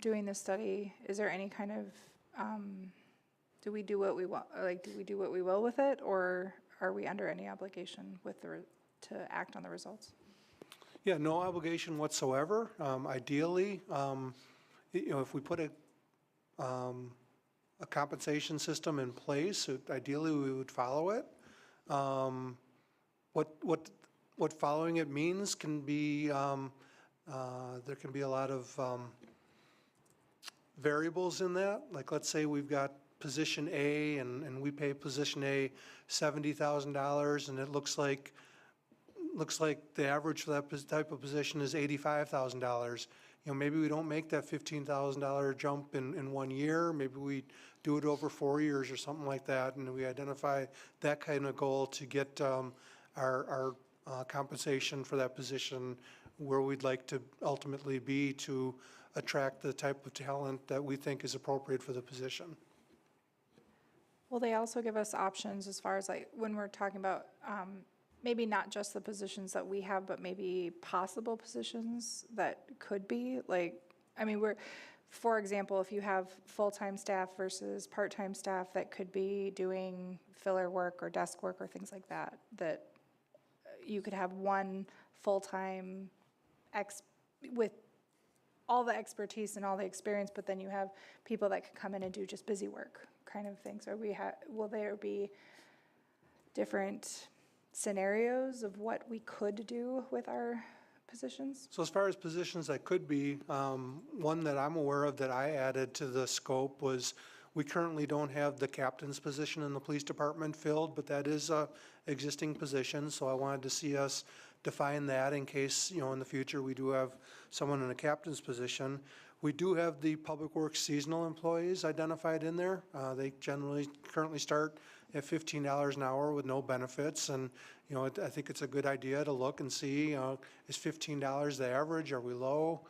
doing this study, is there any kind of, do we do what we want, like, do we do what we will with it, or are we under any obligation to act on the results? Yeah, no obligation whatsoever. Ideally, if we put a compensation system in place, ideally we would follow it. What following it means can be, there can be a lot of variables in that. Like, let's say we've got position A and we pay position A $70,000, and it looks like the average for that type of position is $85,000. Maybe we don't make that $15,000 jump in 1 year. Maybe we do it over 4 years or something like that, and we identify that kind of goal to get our compensation for that position where we'd like to ultimately be to attract the type of talent that we think is appropriate for the position. Will they also give us options as far as like, when we're talking about, maybe not just the positions that we have, but maybe possible positions that could be, like, I mean, for example, if you have full-time staff versus part-time staff that could be doing filler work or desk work or things like that, that you could have one full-time with all the expertise and all the experience, but then you have people that could come in and do just busy work kind of things. Or will there be different scenarios of what we could do with our positions? So as far as positions that could be, one that I'm aware of that I added to the scope was, we currently don't have the captain's position in the police department filled, but that is a existing position, so I wanted to see us define that in case, in the future, we do have someone in a captain's position. We do have the public works seasonal employees identified in there. They generally currently start at $15 an hour with no benefits, and I think it's a good idea to look and see, is $15 the average? Are we low?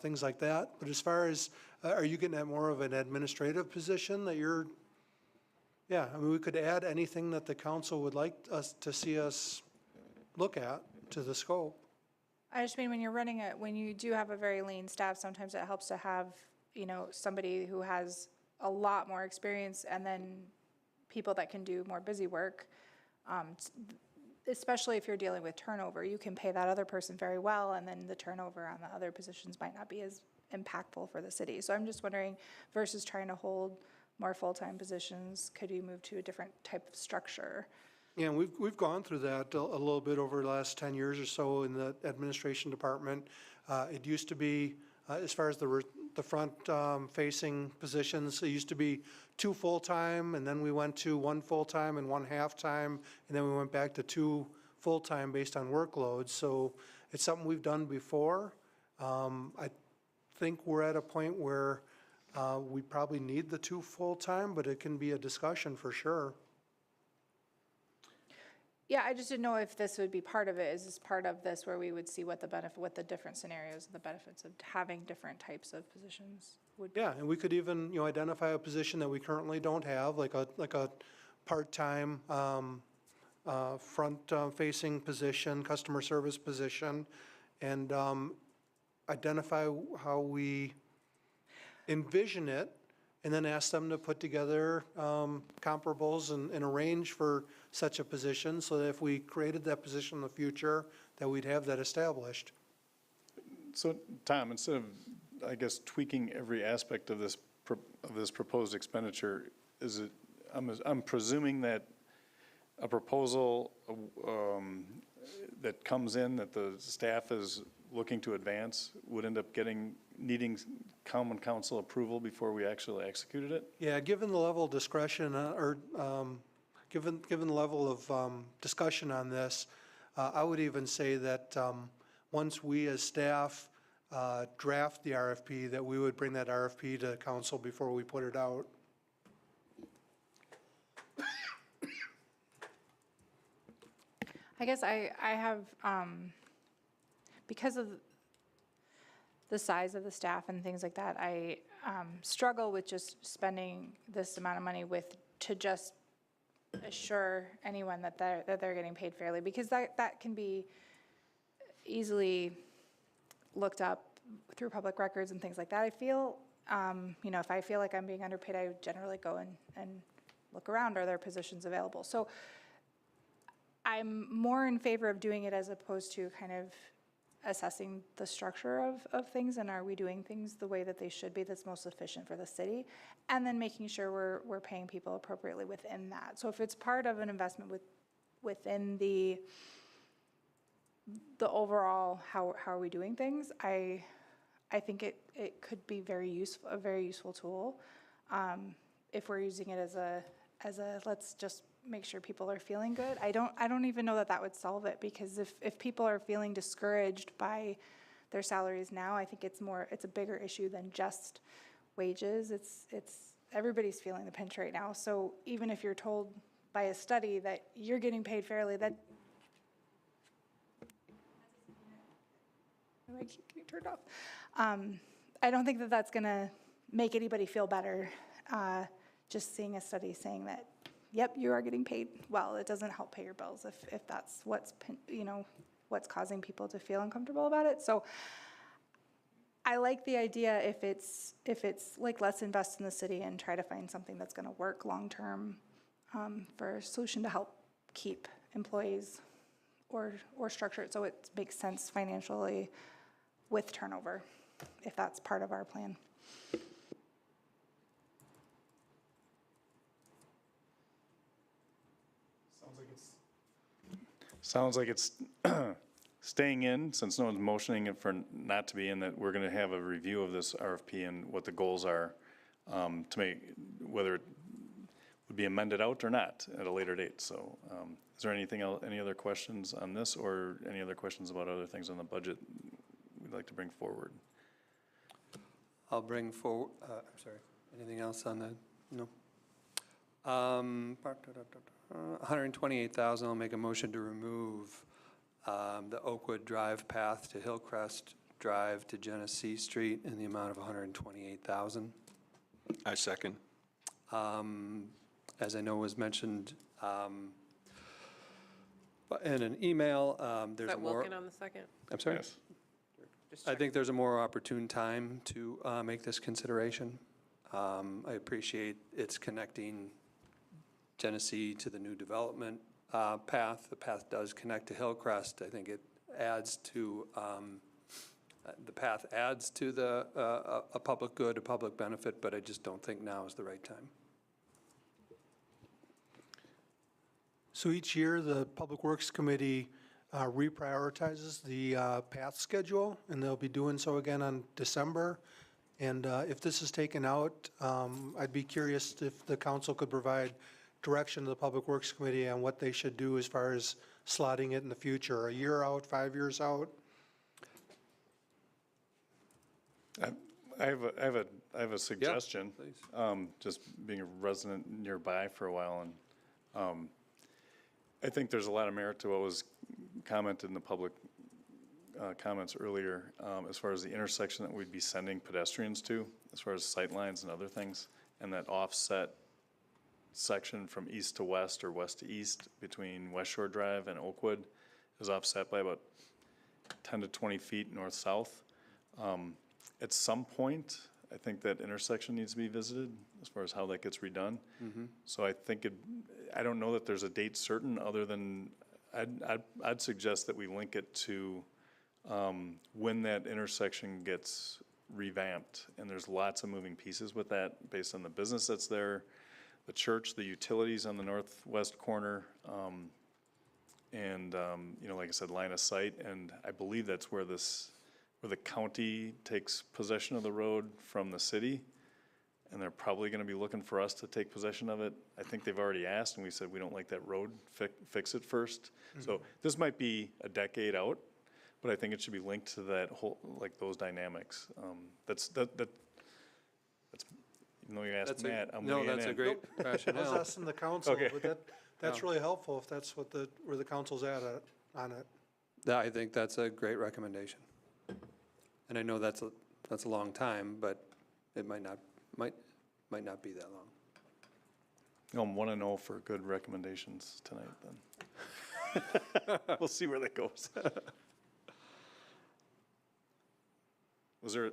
Things like that. But as far as, are you getting at more of an administrative position that you're? Yeah, I mean, we could add anything that the council would like us to see us look at to the scope. I just mean, when you do have a very lean staff, sometimes it helps to have, somebody who has a lot more experience and then people that can do more busy work. Especially if you're dealing with turnover, you can pay that other person very well, and then the turnover on the other positions might not be as impactful for the city. So I'm just wondering, versus trying to hold more full-time positions, could you move to a different type of structure? Yeah, and we've gone through that a little bit over the last 10 years or so in the administration department. It used to be, as far as the front facing positions, it used to be 2 full-time, and then we went to 1 full-time and 1 half-time, and then we went back to 2 full-time based on workloads. So it's something we've done before. I think we're at a point where we probably need the 2 full-time, but it can be a discussion for sure. Yeah, I just didn't know if this would be part of it. Is this part of this where we would see what the different scenarios and the benefits of having different types of positions would be? Yeah, and we could even, identify a position that we currently don't have, like a part-time front-facing position, customer service position, and identify how we envision it, and then ask them to put together comparables and arrange for such a position, so that if we created that position in the future, that we'd have that established. So, Tom, instead of, I guess, tweaking every aspect of this proposed expenditure, I'm presuming that a proposal that comes in that the staff is looking to advance would end up needing common council approval before we actually executed it? Yeah, given the level of discretion, given the level of discussion on this, I would even say that once we as staff draft the RFP, that we would bring that RFP to council before we put it out. I guess I have, because of the size of the staff and things like that, I struggle with just spending this amount of money to just assure anyone that they're getting paid fairly, because that can be easily looked up through public records and things like that. I feel, if I feel like I'm being underpaid, I would generally go and look around, are there positions available? So I'm more in favor of doing it as opposed to kind of assessing the structure of things, and are we doing things the way that they should be that's most efficient for the city, and then making sure we're paying people appropriately within that. So if it's part of an investment within the overall how are we doing things, I think it could be a very useful tool if we're using it as a let's just make sure people are feeling good. I don't even know that would solve it, because if people are feeling discouraged by their salaries now, I think it's a bigger issue than just wages. It's everybody's feeling the pinch right now. So even if you're told by a study that you're getting paid fairly, do I keep getting turned off? I don't think that that's going to make anybody feel better, just seeing a study saying that, yep, you are getting paid well. It doesn't help pay your bills if that's what's, what's causing people to feel uncomfortable about it. So I like the idea if it's like, let's invest in the city and try to find something that's going to work long-term for a solution to help keep employees or structure it so it makes sense financially with turnover, if that's part of our plan. Sounds like it's staying in, since no one's motioning it for not to be in, that we're gonna have a review of this RFP and what the goals are, to make, whether it would be amended out or not at a later date. So, is there anything else, any other questions on this, or any other questions about other things on the budget we'd like to bring forward? I'll bring forward, I'm sorry, anything else on the, no? 128,000, I'll make a motion to remove the Oakwood Drive path to Hillcrest Drive to Genesee Street in the amount of 128,000. I second. As I know was mentioned in an email, Is there's a that more. Wilken on the second? I'm sorry? Yes. Just I check. think there's a more opportune time to make this consideration. I appreciate it's connecting Genesee to the new development path. The path does connect to Hillcrest. I think it adds to, the path adds to a public good, a public benefit, but I just don't think now is the right time. So each year, the Public Works Committee reprioritizes the path schedule, and they'll be doing so again on December. And if this is taken out, I'd be curious if the council could provide direction to the Public Works Committee on what they should do as far as slotting it in the future, a year out, 5 years out? I have a suggestion. Just being a resident nearby for a while, and I think there's a lot of merit to what was commented in the public comments earlier, as far as the intersection that we'd be sending pedestrians to, as far as sight lines and other things, and that offset section from east to west or west to east between West Shore Drive and Oakwood is offset by about 10 to 20 feet north-south. At some point, I think that intersection needs to be visited as far as how that gets redone. So I think I don't know that there's a date certain, other than I'd suggest that we link it to when that intersection gets revamped. And there's lots of moving pieces with that based on the business that's there, the church, the utilities on the northwest corner, and, like I said, line of sight. And I believe that's where the county takes possession of the road from the city, and they're probably gonna be looking for us to take possession of it. I think they've already asked, and we said we don't like that road, fix it first. So this might be a decade out, but I think it should be linked to that whole, like those dynamics. That's, even though you asked Matt, I'm No, weighing that's a in. great That was rationale. us and the council, Okay. but that's really helpful if that's what where the council's at on it. Yeah, I think that's a great recommendation. And I know that's a long time, but it might not be that long. I'm 1-0 for good recommendations tonight, then. We'll see where that goes. Was there,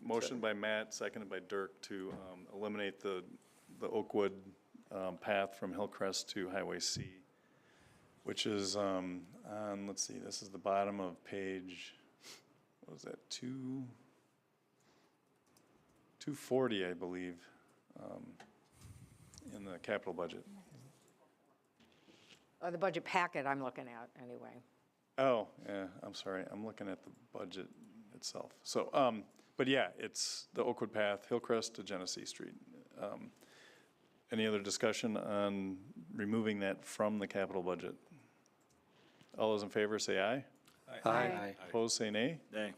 motion by Matt, seconded by Dirk to eliminate the Oakwood path from Hillcrest to Highway C, which is on, let's see, this is the bottom of page, what was that, 240, I believe, in the capital budget. The budget packet I'm looking at, anyway. Oh, yeah, I'm sorry, I'm looking at the budget itself. So, but yeah, it's the Oakwood path, Hillcrest to Genesee Street. Any other discussion on removing that from the capital budget? All those in favor say aye. Aye. Opposed, say nay. Nay.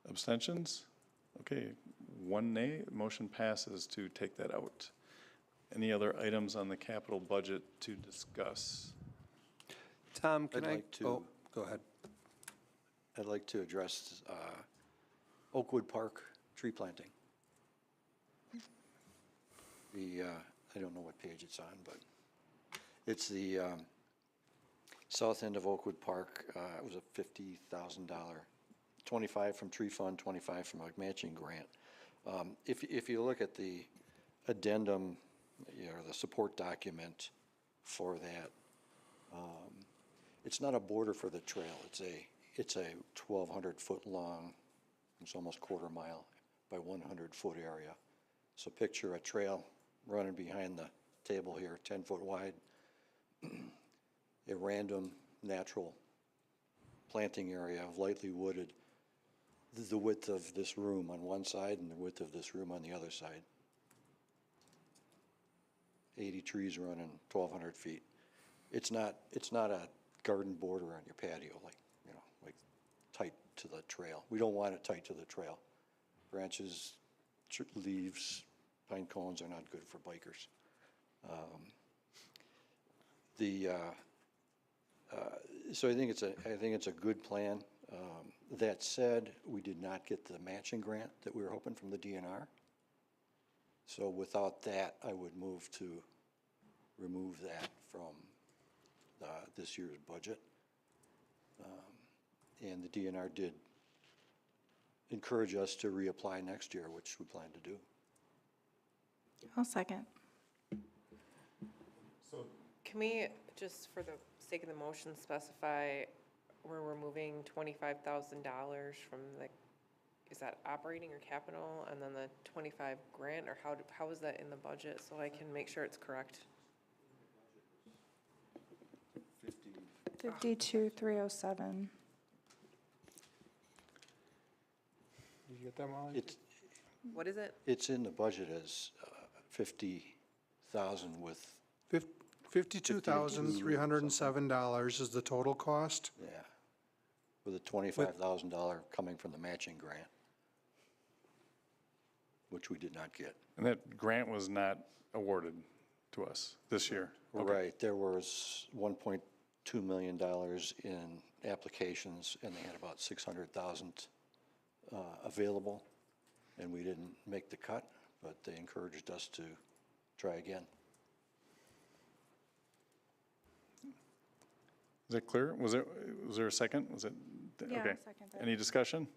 Abstentions? Okay, 1 nay. Motion passes to take that out. Any other items on the capital budget to discuss? Tom, can I'd I? like to- Oh, go ahead. I'd like to address Oakwood Park tree planting. I don't know what page it's on, but it's the south end of Oakwood Park. It was a $50,000, 25 from tree fund, 25 from a matching grant. If you look at the addendum, the support document for that, it's not a border for the trail. It's a 1,200-foot long, it's almost quarter mile by 100-foot area. So picture a trail running behind the table here, 10-foot wide, a random natural planting area of lightly wooded, the width of this room on one side and the width of this room on the other side. 80 trees running 1,200 feet. It's not a garden border on your patio, like tight to the trail. We don't want it tight to the trail. Branches, leaves, pine cones are not good for bikers. So I think it's a good plan. That said, we did not get the matching grant that we were hoping from the DNR. So without that, I would move to remove that from this year's budget. And the DNR did encourage us to reapply next year, which we plan to do. I'll second. Can we, just for the sake of the motion, specify we're removing $25,000 from the, is that operating or capital, and then the 25 grant, or how is that in the budget, so I can make sure it's correct? 52,307. Did you get that, Molly? What is it? It's in the budget as 50,000 with, $52,307 is the total cost. yeah, with a $25,000 coming from the matching grant, which we did not get. And that grant was not awarded to us this year? Okay. Right, there was $1.2 million in applications, and they had about 600,000 available, and we didn't make the cut, but they encouraged us to try again. Is that clear? Was there a second? Was it? Yeah, Okay. I'll second that. Any discussion?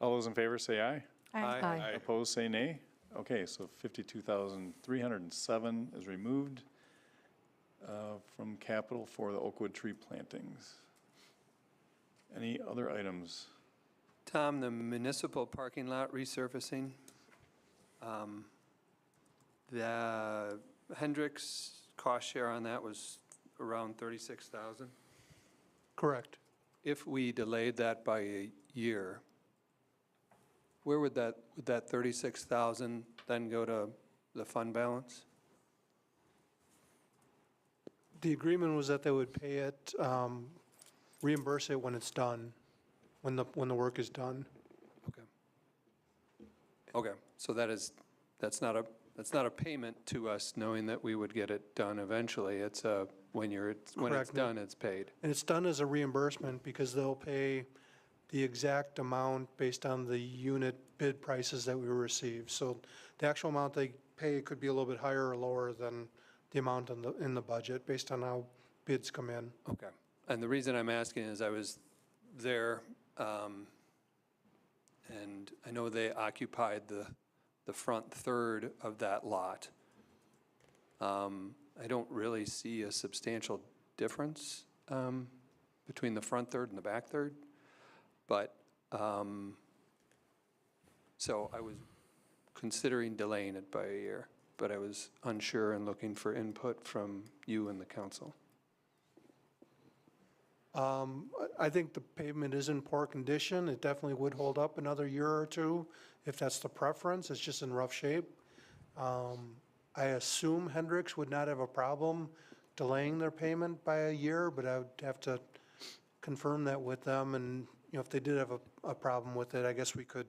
All those in favor say aye. Aye. Opposed, say nay. Okay, so 52,307 is removed from capital for the Oakwood tree plantings. Any other items? Tom, the municipal parking lot resurfacing, the Hendricks cost share on that was around 36,000. Correct. If we delayed that by a year, where would that 36,000 then go to the fund balance? The agreement was that they would pay it, reimburse it when it's done, when the work is done. Okay, so that's not a payment to us, knowing that we would get it done eventually. It's when it's Correct. done, it's paid. And it's done as a reimbursement because they'll pay the exact amount based on the unit bid prices that we receive. So the actual amount they pay could be a little bit higher or lower than the amount in the budget based on how bids come in. Okay, and the reason I'm asking is I was there, and I know they occupied the front third of that lot. I don't really see a substantial difference between the front third and the back third, but, so I was considering delaying it by a year, but I was unsure and looking for input from you and the council. I think the pavement is in poor condition. It definitely would hold up another year or two if that's the preference. It's just in rough shape. I assume Hendricks would not have a problem delaying their payment by a year, but I would have to confirm that with them. And, if they did have a problem with it, I guess we could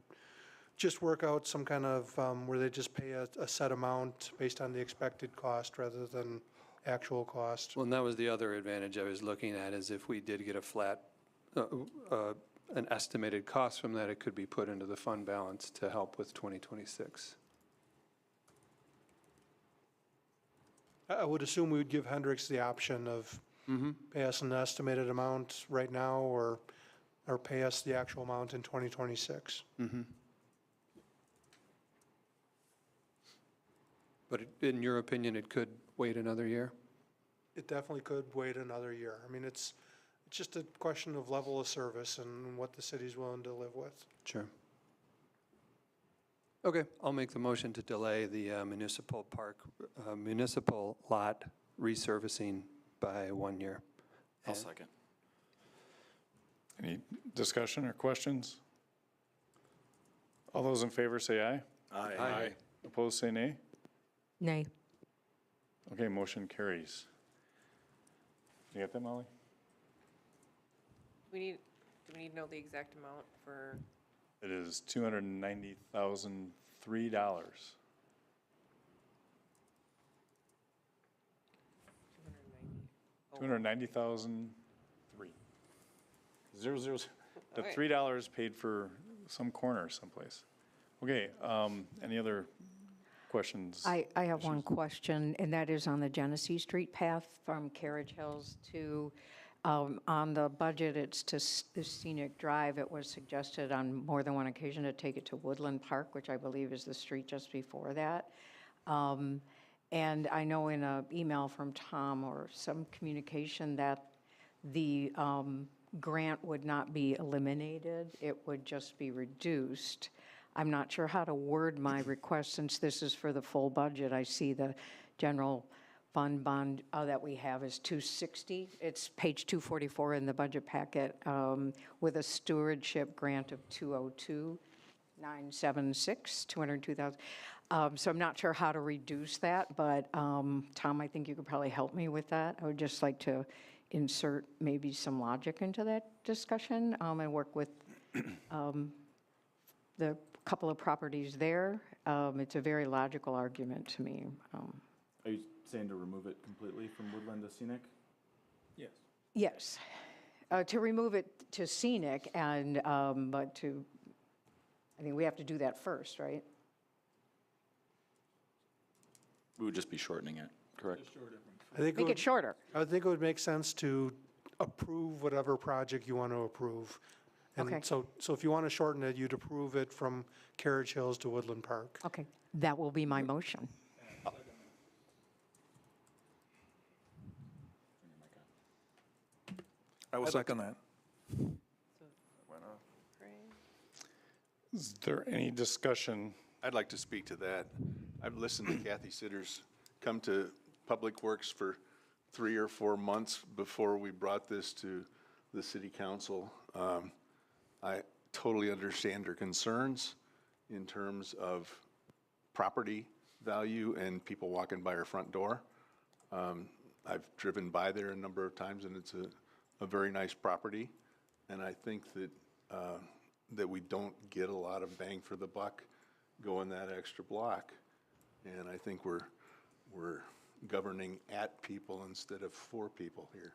just work out some kind of, where they just pay a set amount based on the expected cost rather than actual cost. Well, and that was the other advantage I was looking at, is if we did get a flat, a an estimated cost from that, it could be put into the fund balance to help with 2026. I would assume we would give Hendricks the option of pay us an estimated amount right now or pay us the actual amount in 2026. But in your opinion, it could wait another year? It definitely could wait another year. I mean, it's just a question of level of service and what the city's willing to live with. Sure. Okay, I'll make the motion to delay the municipal lot resurfacing by 1 year. I'll second. Any discussion or questions? All those in favor say aye. Aye. Opposed, say nay. Nay. Okay, motion carries. You got that, Molly? Do we need to know the exact amount for, It is $290,003. $290,003. 000. The Okay. $3 paid for some corner someplace. Okay, any other questions? I have one question, and that is on the Genesee Street path from Carriage Hills to, on the budget, it's to the Scenic Drive. It was suggested on more than one occasion to take it to Woodland Park, which I believe is the street just before that. And I know in an email from Tom or some communication that the grant would not be eliminated, it would just be reduced. I'm not sure how to word my request since this is for the full budget. I see the general fund bond that we have is 260. It's page 244 in the budget packet with a stewardship grant of 202,976, 202,000. So I'm not sure how to reduce that, but Tom, I think you could probably help me with that. I would just like to insert maybe some logic into that discussion and work with the couple of properties there. It's a very logical argument to me. Are you saying to remove it completely from Woodland to Scenic? Yes. Yes, to remove it to scenic and, but to, I think we have to do that first, right? We would just be shortening it, correct? I think Make it shorter. I would think it would make sense to approve whatever project you want to approve. Okay. And so if you want to shorten it, you'd approve it from Carriage Hills to Woodland Park. Okay, that will be my motion. I will second that. Is there any discussion? I'd like to speak to that. I've listened to Kathy Sitters come to Public Works for 3 or 4 months before we brought this to the city council. I totally understand her concerns in terms of property value and people walking by her front door. I've driven by there a number of times, and it's a very nice property. And I think that that we don't get a lot of bang for the buck going that extra block. And I think we're governing at people instead of for people here.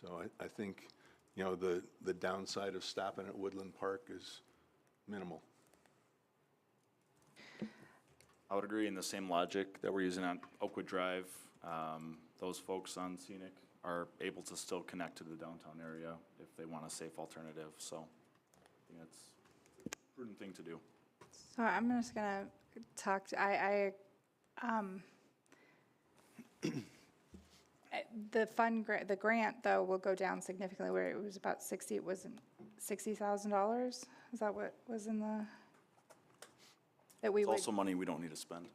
So I think, you know, the downside of stopping at Woodland Park is minimal. I would agree in the same logic that we're using on Oakwood Drive. Those folks on Scenic are able to still connect to the downtown area if they want a safe alternative. So I think that's a prudent thing to do. So I'm just gonna talk to, the grant though will go down significantly where it was about 60, it wasn't $60,000? Is that what was in the, that we It's would? also money we don't need to spend.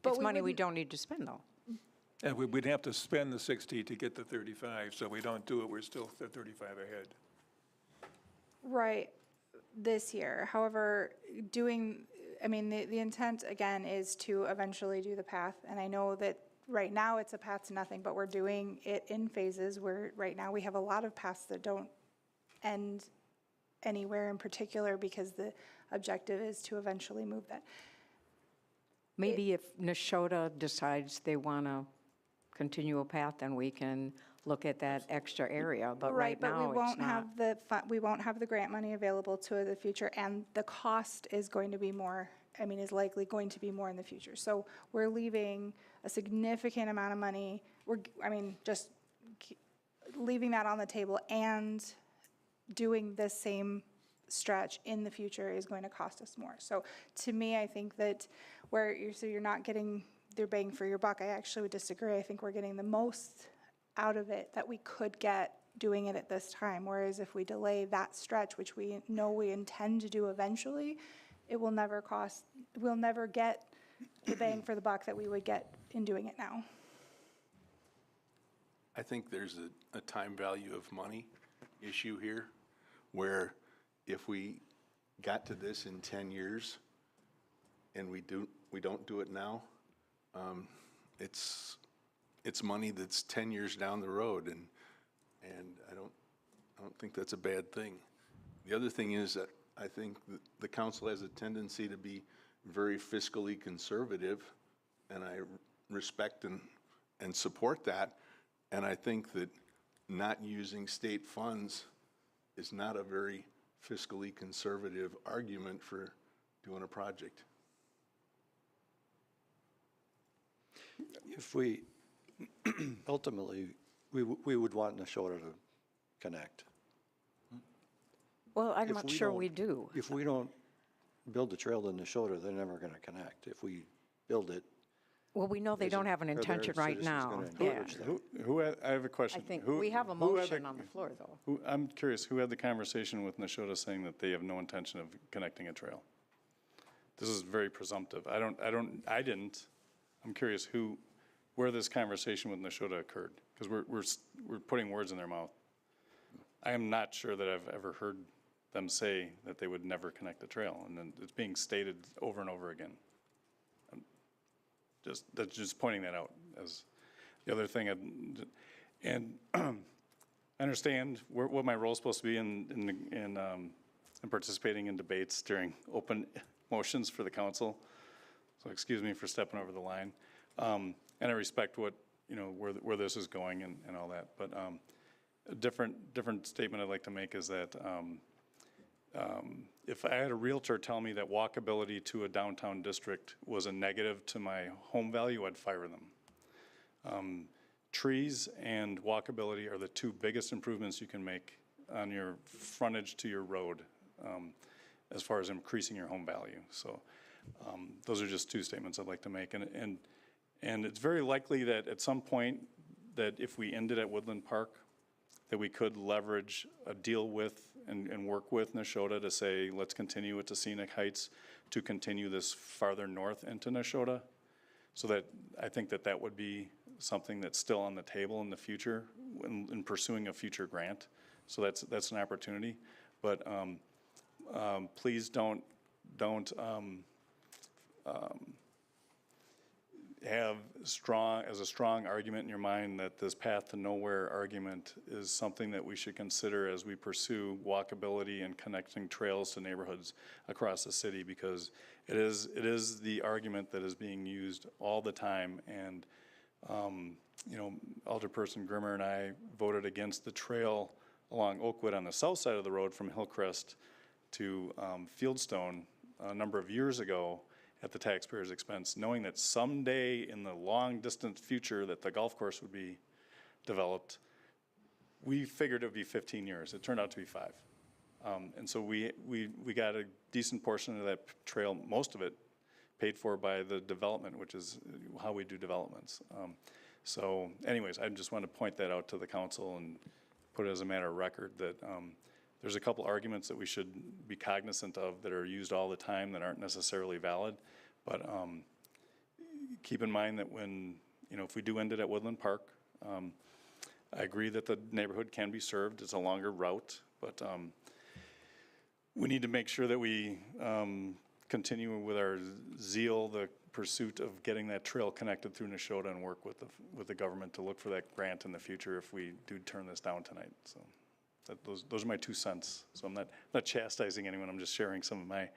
But It's money we wouldn't- don't need to spend, though. And we'd have to spend the 60 to get the 35, so we don't do it, we're still 35 ahead. Right, this year. However, the intent, again, is to eventually do the path. And I know that right now it's a path to nothing, but we're doing it in phases where right now we have a lot of paths that don't end anywhere in particular because the objective is to eventually move that. Maybe if Neshota decides they want to continual path, then we can look at that extra area, but Right, right but we now, it's won't not. have we won't have the grant money available to the future, and the cost is going to be more, is likely going to be more in the future. So we're leaving a significant amount of money, just leaving that on the table and doing this same stretch in the future is going to cost us more. So to me, I think that you're not getting their bang for your buck. I actually would disagree. I think we're getting the most out of it that we could get doing it at this time. Whereas if we delay that stretch, which we know we intend to do eventually, we'll never get the bang for the buck that we would get in doing it now. I think there's a time value of money issue here, where if we got to this in 10 years and we don't do it now, it's money that's 10 years down the road, and I don't think that's a bad thing. The other thing is that I think the council has a tendency to be very fiscally conservative, and I respect and support that. And I think that not using state funds is not a very fiscally conservative argument for doing a project. If we, ultimately, we would want Neshota to connect. Well, I'm If not we sure don't- we do. If we don't build the trail to Neshota, they're never going to connect. If we build it, Well, we know they Is don't it- have an are their intention right citizens now. gonna Yeah. encourage that? I have a I question. think Who- we have a who had motion the- on the floor, though. I'm curious, who had the conversation with Neshota saying that they have no intention of connecting a trail? This is very presumptive. I didn't. I'm curious where this conversation with Neshota occurred, because we're putting words in their mouth. I am not sure that I've ever heard them say that they would never connect the trail, and then it's being stated over and over again. That's just pointing that out as the other thing. And I understand what my role is supposed to be in participating in debates during open motions for the council. So excuse me for stepping over the line. And I respect where this is going and all that. But a different statement I'd like to make is that if I had a realtor tell me that walkability to a downtown district was a negative to my home value, I'd fire them. Trees and walkability are the two biggest improvements you can make on your frontage to your road as far as increasing your home value. So those are just two statements I'd like to make. And it's very likely that at some point that if we ended at Woodland Park, that we could leverage a deal with and work with Neshota to say, let's continue it to Scenic Heights to continue this farther north into Neshota. So that I think that would be something that's still on the table in the future in pursuing a future grant. So that's an opportunity. But please don't have a strong argument in your mind that this path to nowhere argument is something that we should consider as we pursue walkability and connecting trails to neighborhoods across the city, because it is the argument that is being used all the time. And Alderperson Grimmer and I voted against the trail along Oakwood on the south side of the road from Hillcrest to Fieldstone a number of years ago at the taxpayer's expense, knowing that someday in the long distant future that the golf course would be developed. We figured it would be 15 years. It turned out to be 5. And so we got a decent portion of that trail, most of it paid for by the development, which is how we do developments. So anyways, I just want to point that out to the council and put it as a matter of record that there's a couple arguments that we should be cognizant of that are used all the time that aren't necessarily valid. But keep in mind that when, if we do end it at Woodland Park, I agree that the neighborhood can be served. It's a longer route, but we need to make sure that we continue with our zeal, the pursuit of getting that trail connected through Neshota, and work with the government to look for that grant in the future if we do turn this down tonight. So those are my 2 cents. So I'm not chastising anyone. I'm just sharing some of my,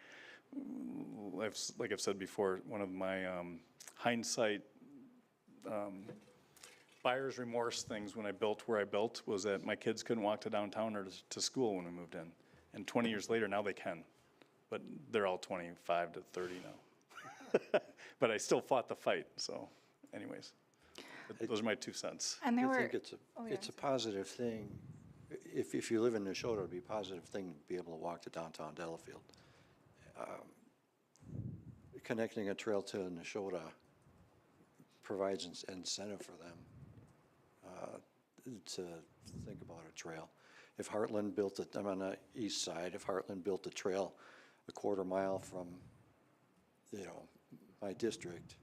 like I've said before, one of my hindsight buyer's remorse things when I built where I built was that my kids couldn't walk to downtown or to school when we moved in. And 20 years later, now they can. But they're all 25 to 30 now. But I still fought the fight, so anyways. Those are my 2 cents. And there I were, think it's a positive thing. If you live in Neshota, it'd be a positive thing to be able to walk to downtown Delafield. Connecting a trail to Neshota provides incentive for them to think about a trail. If Heartland built it, I'm on the east side, if Heartland built a trail a quarter mile from, my district,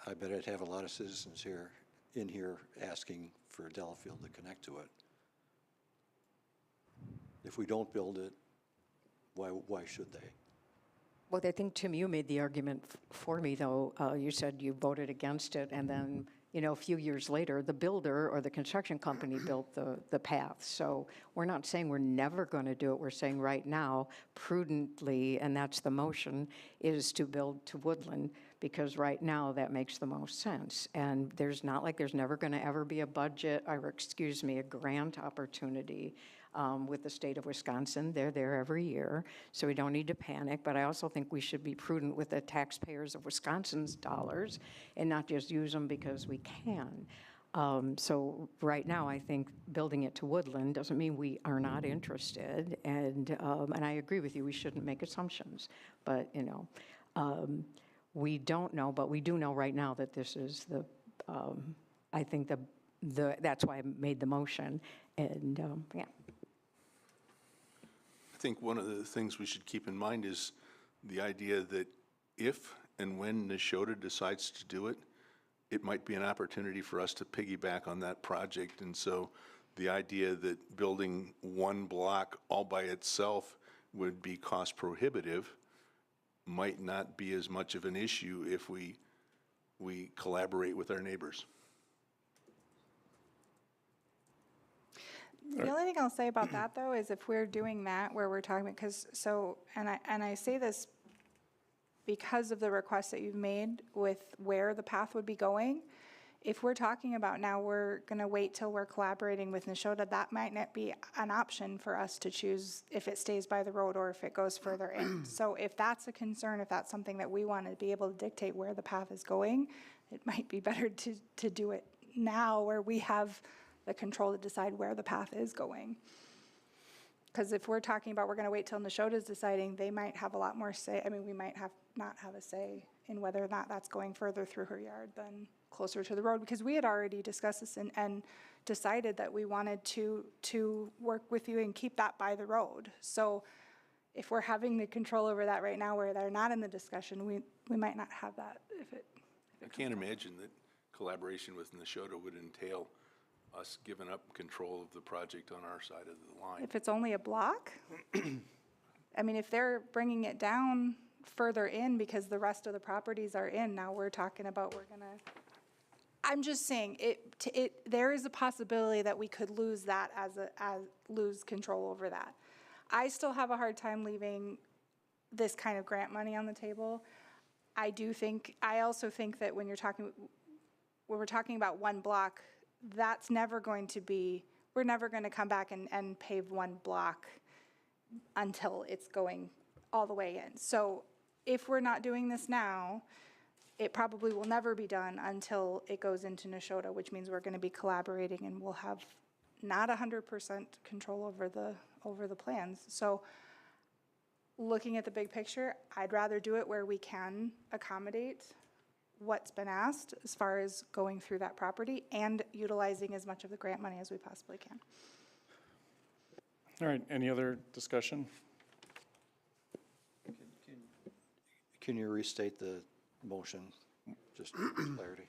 I bet I'd have a lot of citizens in here asking for Delafield to connect to it. If we don't build it, why should they? Well, I think, Tim, you made the argument for me, though. You said you voted against it, and then, a few years later, the builder or the construction company built the path. So we're not saying we're never going to do it. We're saying right now, prudently, and that's the motion, is to build to Woodland, because right now that makes the most sense. And there's never going to ever be a a grant opportunity with the state of Wisconsin. They're there every year, so we don't need to panic. But I also think we should be prudent with the taxpayers of Wisconsin's dollars and not just use them because we can. So right now, I think building it to Woodland doesn't mean we are not interested. And I agree with you, we shouldn't make assumptions. But, we don't know, but we do know right now that this is I think that's why I made the motion. And, yeah. I think one of the things we should keep in mind is the idea that if and when Neshota decides to do it, it might be an opportunity for us to piggyback on that project. And so the idea that building one block all by itself would be cost prohibitive might not be as much of an issue if we collaborate with our neighbors. the only thing I'll say about that, though, is if we're doing that, where we're talking, and I say this because of the request that you've made with where the path would be going. If we're talking about now we're going to wait till we're collaborating with Neshota, that might not be an option for us to choose if it stays by the road or if it goes further in. So if that's a concern, if that's something that we want to be able to dictate where the path is going, it might be better to do it now where we have the control to decide where the path is going. Because if we're talking about we're going to wait till Neshota's deciding, they might have a lot more say. I mean, we might not have a say in whether or not that's going further through her yard than closer to the road, because we had already discussed this and decided that we wanted to work with you and keep that by the road. So if we're having the control over that right now where they're not in the discussion, we might not have that if it I can't imagine that collaboration with Neshota would entail us giving up control of the project on our side of the line. If it's only a block? I mean, if they're bringing it down further in because the rest of the properties are in, now we're talking about I'm just saying, there is a possibility that we could lose that lose control over that. I still have a hard time leaving this kind of grant money on the table. I also think that when we're talking about one block, that's never going to be, we're never going to come back and pave one block until it's going all the way in. So if we're not doing this now, it probably will never be done until it goes into Neshota, which means we're going to be collaborating and we'll have not 100% control over the plans. So looking at the big picture, I'd rather do it where we can accommodate what's been asked as far as going through that property and utilizing as much of the grant money as we possibly can. All right, any other discussion? Can you restate the motion, just for clarity?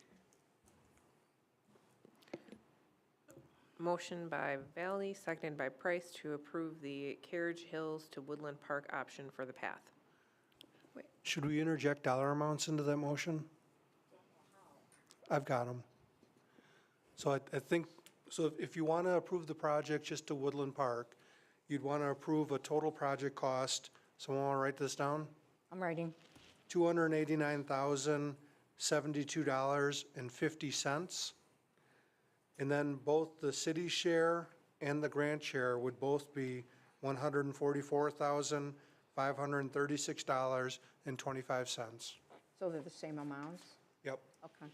Motion by Valley, seconded by Price to approve the Carriage Hills to Woodland Park option for the path. Should we interject dollar amounts into that motion? I've got them. So I think, so if you want to approve the project just to Woodland Park, you'd want to approve a total project cost. Someone want to write this down? I'm writing. $289,072.50. And then both the city share and the grant share would both be $144,536.25. So they're the same amounts? Yep. Okay.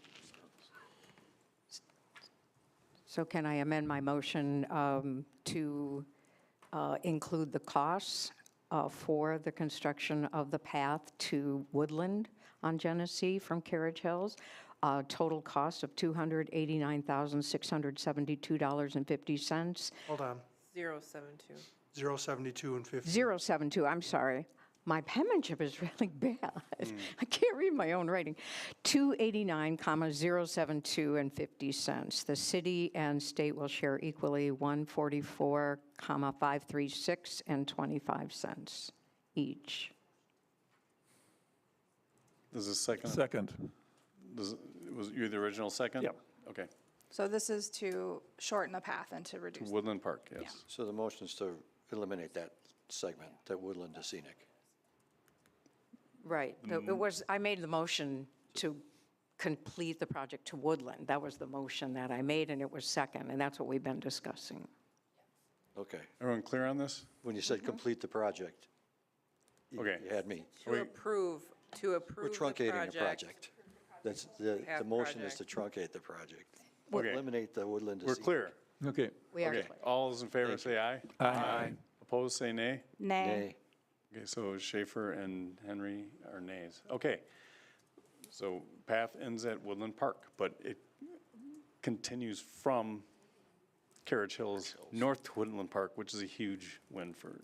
So can I amend my motion to include the costs for the construction of the path to Woodland on Genesee from Carriage Hills? Total cost of $289,672.50. Hold on. 072. 072 and 50. 072, I'm sorry. My penmanship is really bad. I can't read my own writing. 289,072 and 50 cents. The city and state will share equally 144,536 and 25 cents each. Does this second? Second. Was you the original second? Yep. Okay. So this is to shorten the path and to reduce. Woodland Park, yes. So the motion is to eliminate that segment, that Woodland to Scenic. Right. It was, I made the motion to complete the project to Woodland. That was the motion that I made, and it was second, and that's what we've been discussing. Okay. Everyone clear on this? When you said complete the project, Okay. you had me. To approve We're the truncating the project. That's, the Half motion is to project. truncate the project. Okay. Eliminate the Woodland to We're Scenic. clear. Okay. We are Okay. clear. All those in favor say aye. Aye. Opposed, say nay. Nay. Nay. Okay, so Schaefer and Henry are nays. Okay. So path ends at Woodland Park, but it continues from Carriage Hills north to Woodland Park, which is a huge win for,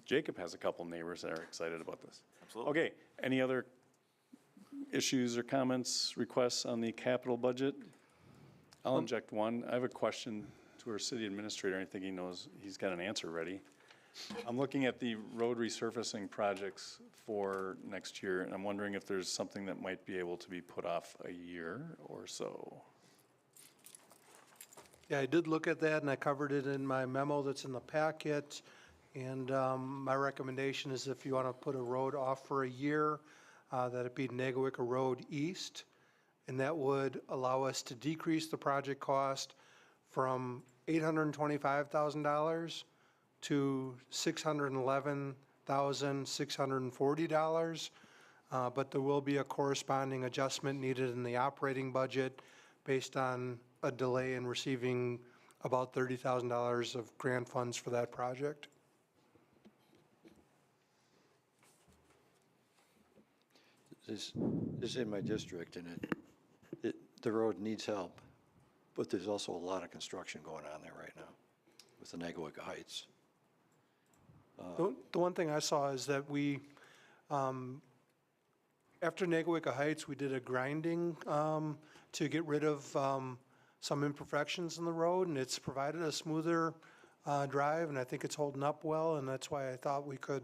Jacob has a couple neighbors that are excited about this. Absolutely. Okay, any other issues or comments, requests on the capital budget? I'll inject one. I have a question to our city administrator. I think he knows, he's got an answer ready. I'm looking at the road resurfacing projects for next year, and I'm wondering if there's something that might be able to be put off a year or so. Yeah, I did look at that, and I covered it in my memo that's in the packet. And my recommendation is if you want to put a road off for a year, that it be Nagowica Road East. And that would allow us to decrease the project cost from $825,000 to $611,640. But there will be a corresponding adjustment needed in the operating budget based on a delay in receiving about $30,000 of grant funds for that project. This is in my district, and the road needs help, but there's also a lot of construction going on there right now with the Nagowica Heights. The one thing I saw is that we, after Nagowica Heights, we did a grinding to get rid of some imperfections in the road, and it's provided a smoother drive, and I think it's holding up well, and that's why I thought we could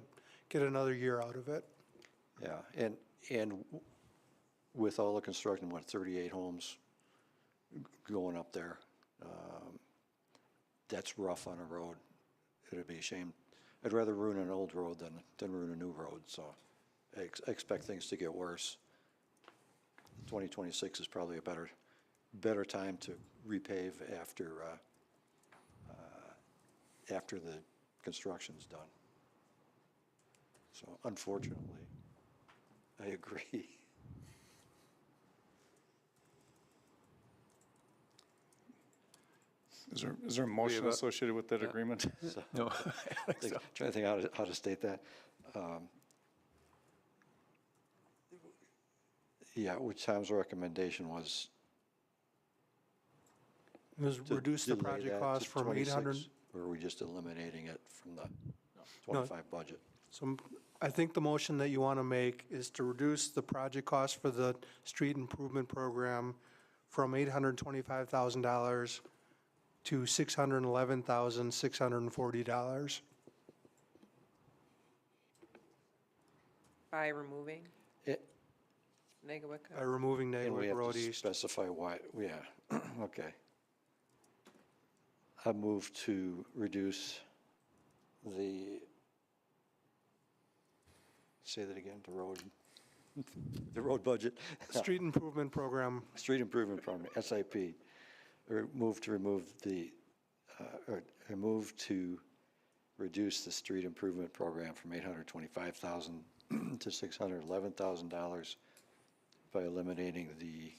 get another year out of it. Yeah, and with all the construction, 38 homes going up there, that's rough on a road. It'd be a shame. I'd rather ruin an old road than ruin a new road, so I expect things to get worse. 2026 is probably a better time to repave after the construction's done. So unfortunately, I agree. Is there a motion associated with that agreement? No. Trying to think how to state that. Yeah, which Tom's recommendation was. It was to reduce the delay project that cost to from 26, 800. Or are we just eliminating it from the 25 budget? So I think the motion that you want to make is to reduce the project cost for the street improvement program from $825,000 to $611,640. By removing It- Nagowica. By removing And we Nagowica have Road to East. specify why, yeah, okay. I move to reduce say that again, the road budget, Street improvement program, street improvement program, SIP, move to remove the, or move to reduce the street improvement program from $825,000 to $611,000 by eliminating the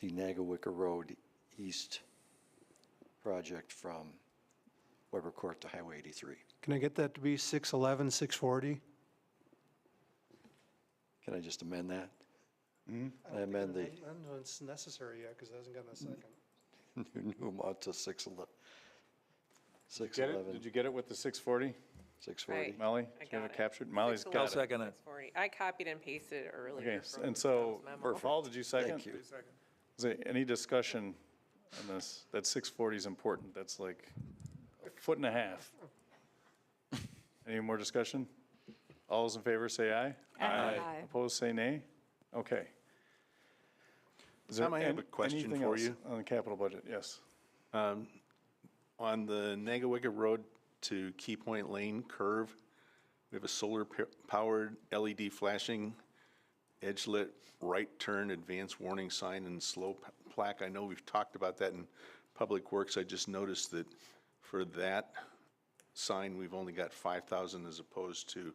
Nagawicca Road East project from Weber Court to Highway 83. Can I get that to be 611, 640? Can I just amend that? I don't amend think it's necessary yet, because it hasn't gotten a second. New amount to 611. Get it? 611, Did you get it with the 640? 640. Right. Molly, I do you have got it it. captured? Molly's got I'll it. second it. 640. I copied and pasted it earlier. Okay, from and so, Tom's memo. Paul, did you second? Thank you. Is there any discussion on this? That 640 is important. That's like a foot and a half. Any more discussion? All those in favor say aye. Aye. Opposed, say nay. Okay. Is there Tom, I have a question anything for else you. on the capital budget? Yes. On the Nagawicca Road to Key Point Lane curve, we have a solar-powered LED flashing, edge-lit right turn advance warning sign and slow plaque. I know we've talked about that in Public Works. I just noticed that for that sign, we've only got 5,000 as opposed to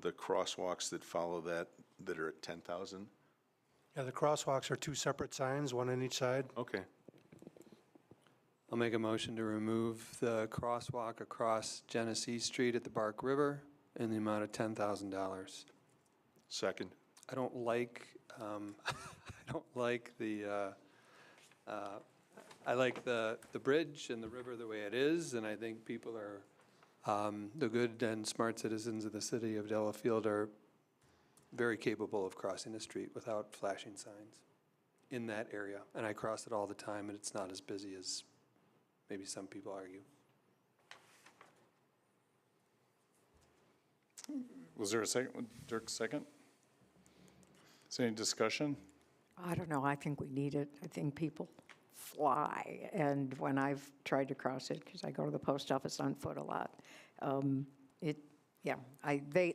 the crosswalks that follow that are at 10,000. Yeah, the crosswalks are two separate signs, one on each side. Okay. I'll make a motion to remove the crosswalk across Genesee Street at the Bark River in the amount of $10,000. Second. I don't like, I don't like I like the bridge and the river the way it is, and I think people are, the good and smart citizens of the city of Delafield are very capable of crossing the street without flashing signs in that area. And I cross it all the time, and it's not as busy as maybe some people argue. Was there a second? Dirk, second? Is there any discussion? I don't know, I think we need it. I think people fly, and when I've tried to cross it, because I go to the post office on foot a lot, a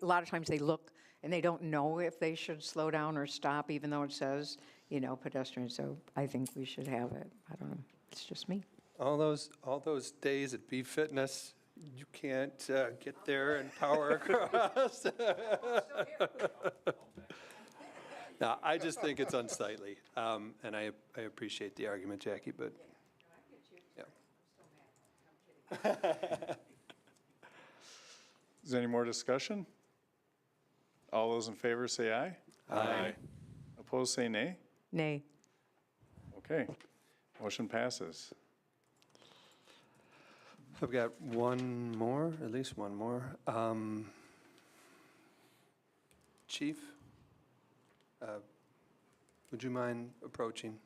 lot of times they look, and they don't know if they should slow down or stop, even though it says, pedestrian, so I think we should have it. I don't know, it's just me. All those days at B Fitness, you can't get there and power across. No, I just think it's unsightly, and I appreciate the argument, Jackie, but, yeah. Is there any more discussion? All those in favor say aye. Aye. Opposed, say nay. Nay. Okay, motion passes. I've got one more, at least one more. Chief, would you mind approaching?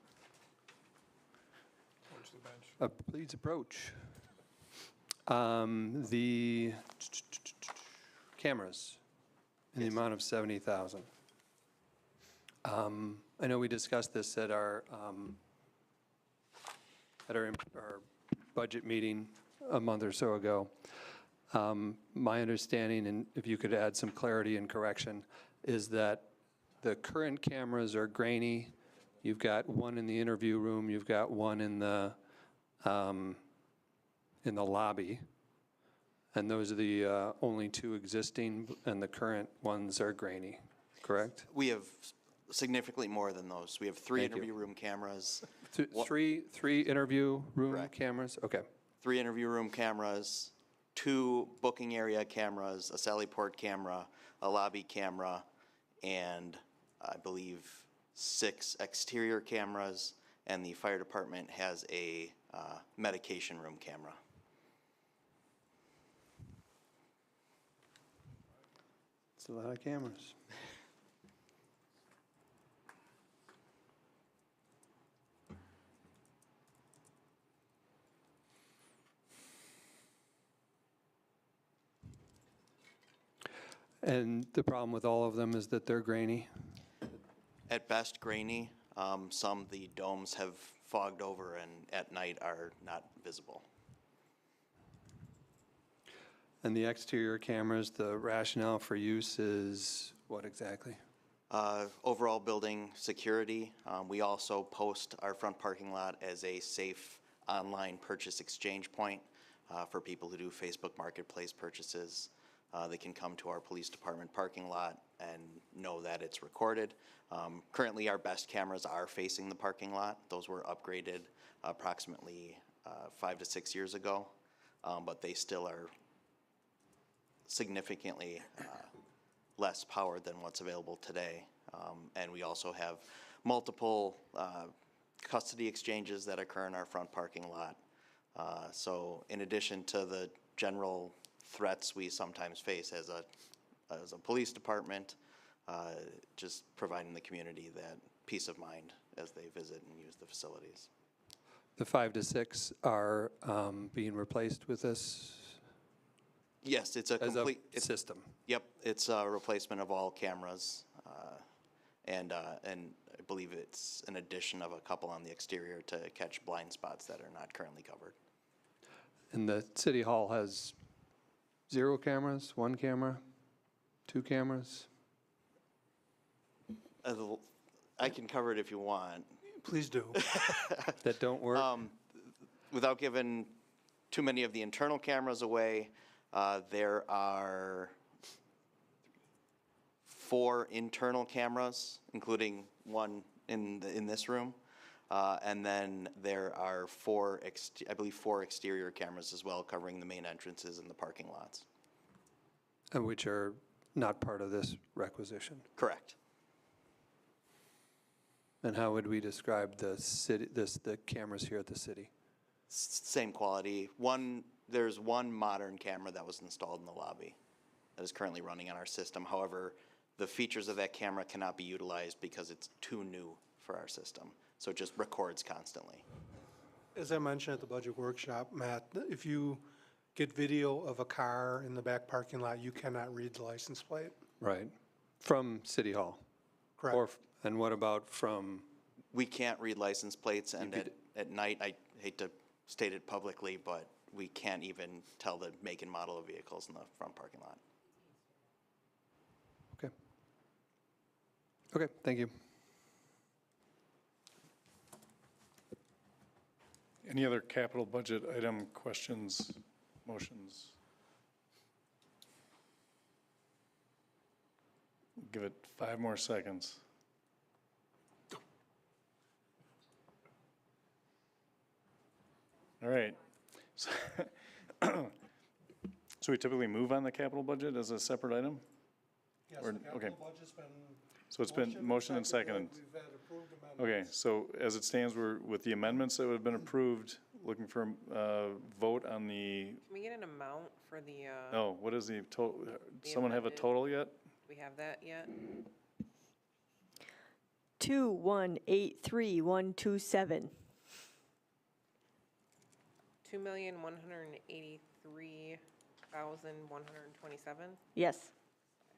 Please approach. The cameras in the amount of 70,000. I know we discussed this at our budget meeting a month or so ago. My understanding, and if you could add some clarity and correction, is that the current cameras are grainy. You've got one in the interview room, you've got one in the lobby, and those are the only two existing, and the current ones are grainy, correct? We have significantly more than those. We have three Thank you. interview room cameras. Three interview room Correct. cameras? Okay. 3 interview room cameras, 2 booking area cameras, a Sally Port camera, a lobby camera, and I believe 6 exterior cameras, and the fire department has a medication room camera. It's a lot of cameras. And the problem with all of them is that they're grainy? At best grainy, some the domes have fogged over and at night are not visible. And the exterior cameras, the rationale for use is what exactly? overall building security. We also post our front parking lot as a safe online purchase exchange point for people who do Facebook Marketplace purchases. They can come to our police department parking lot and know that it's recorded. Currently, our best cameras are facing the parking lot. Those were upgraded approximately 5 to 6 years ago, but they still are significantly less power than what's available today. And we also have multiple custody exchanges that occur in our front parking lot. So in addition to the general threats we sometimes face as a police department, just providing the community that peace of mind as they visit and use the facilities. The 5 to 6 are being replaced with this Yes, it's a as complete a system. Yep, it's a replacement of all cameras, and I believe it's an addition of a couple on the exterior to catch blind spots that are not currently covered. And the city hall has 0 cameras, 1 camera, 2 cameras? I can cover it if you want. Please do. That don't work? Without giving too many of the internal cameras away, there are 4 internal cameras, including one in this room. And then there are 4 exterior cameras as well, covering the main entrances and the parking lots. And which are not part of this requisition? Correct. And how would we describe the city, the cameras here at the city? Same quality. There's one modern camera that was installed in the lobby that is currently running on our system. However, the features of that camera cannot be utilized because it's too new for our system. So it just records constantly. As I mentioned at the budget workshop, Matt, if you get video of a car in the back parking lot, you cannot read the license plate. Right. From City Hall? Correct. Or, and what about from? We can't read license plates, and at night, I hate to state it publicly, but we can't even tell the make and model of vehicles in the front parking lot. Okay. Okay, thank you. Any other capital budget item questions, motions? Give it 5 more seconds. All right. So we typically move on the capital budget as a separate item? Yes, Or- the capital okay. budget's been. So it's been motion and seconded. We've had approved amendments. Okay, so as it stands, we're, with the amendments that have been approved, looking for a vote on the, Can we get an amount for the, no, what is the total? Someone have a amended. total yet? do we have that yet? 2,183,127. 2,183,127? Yes.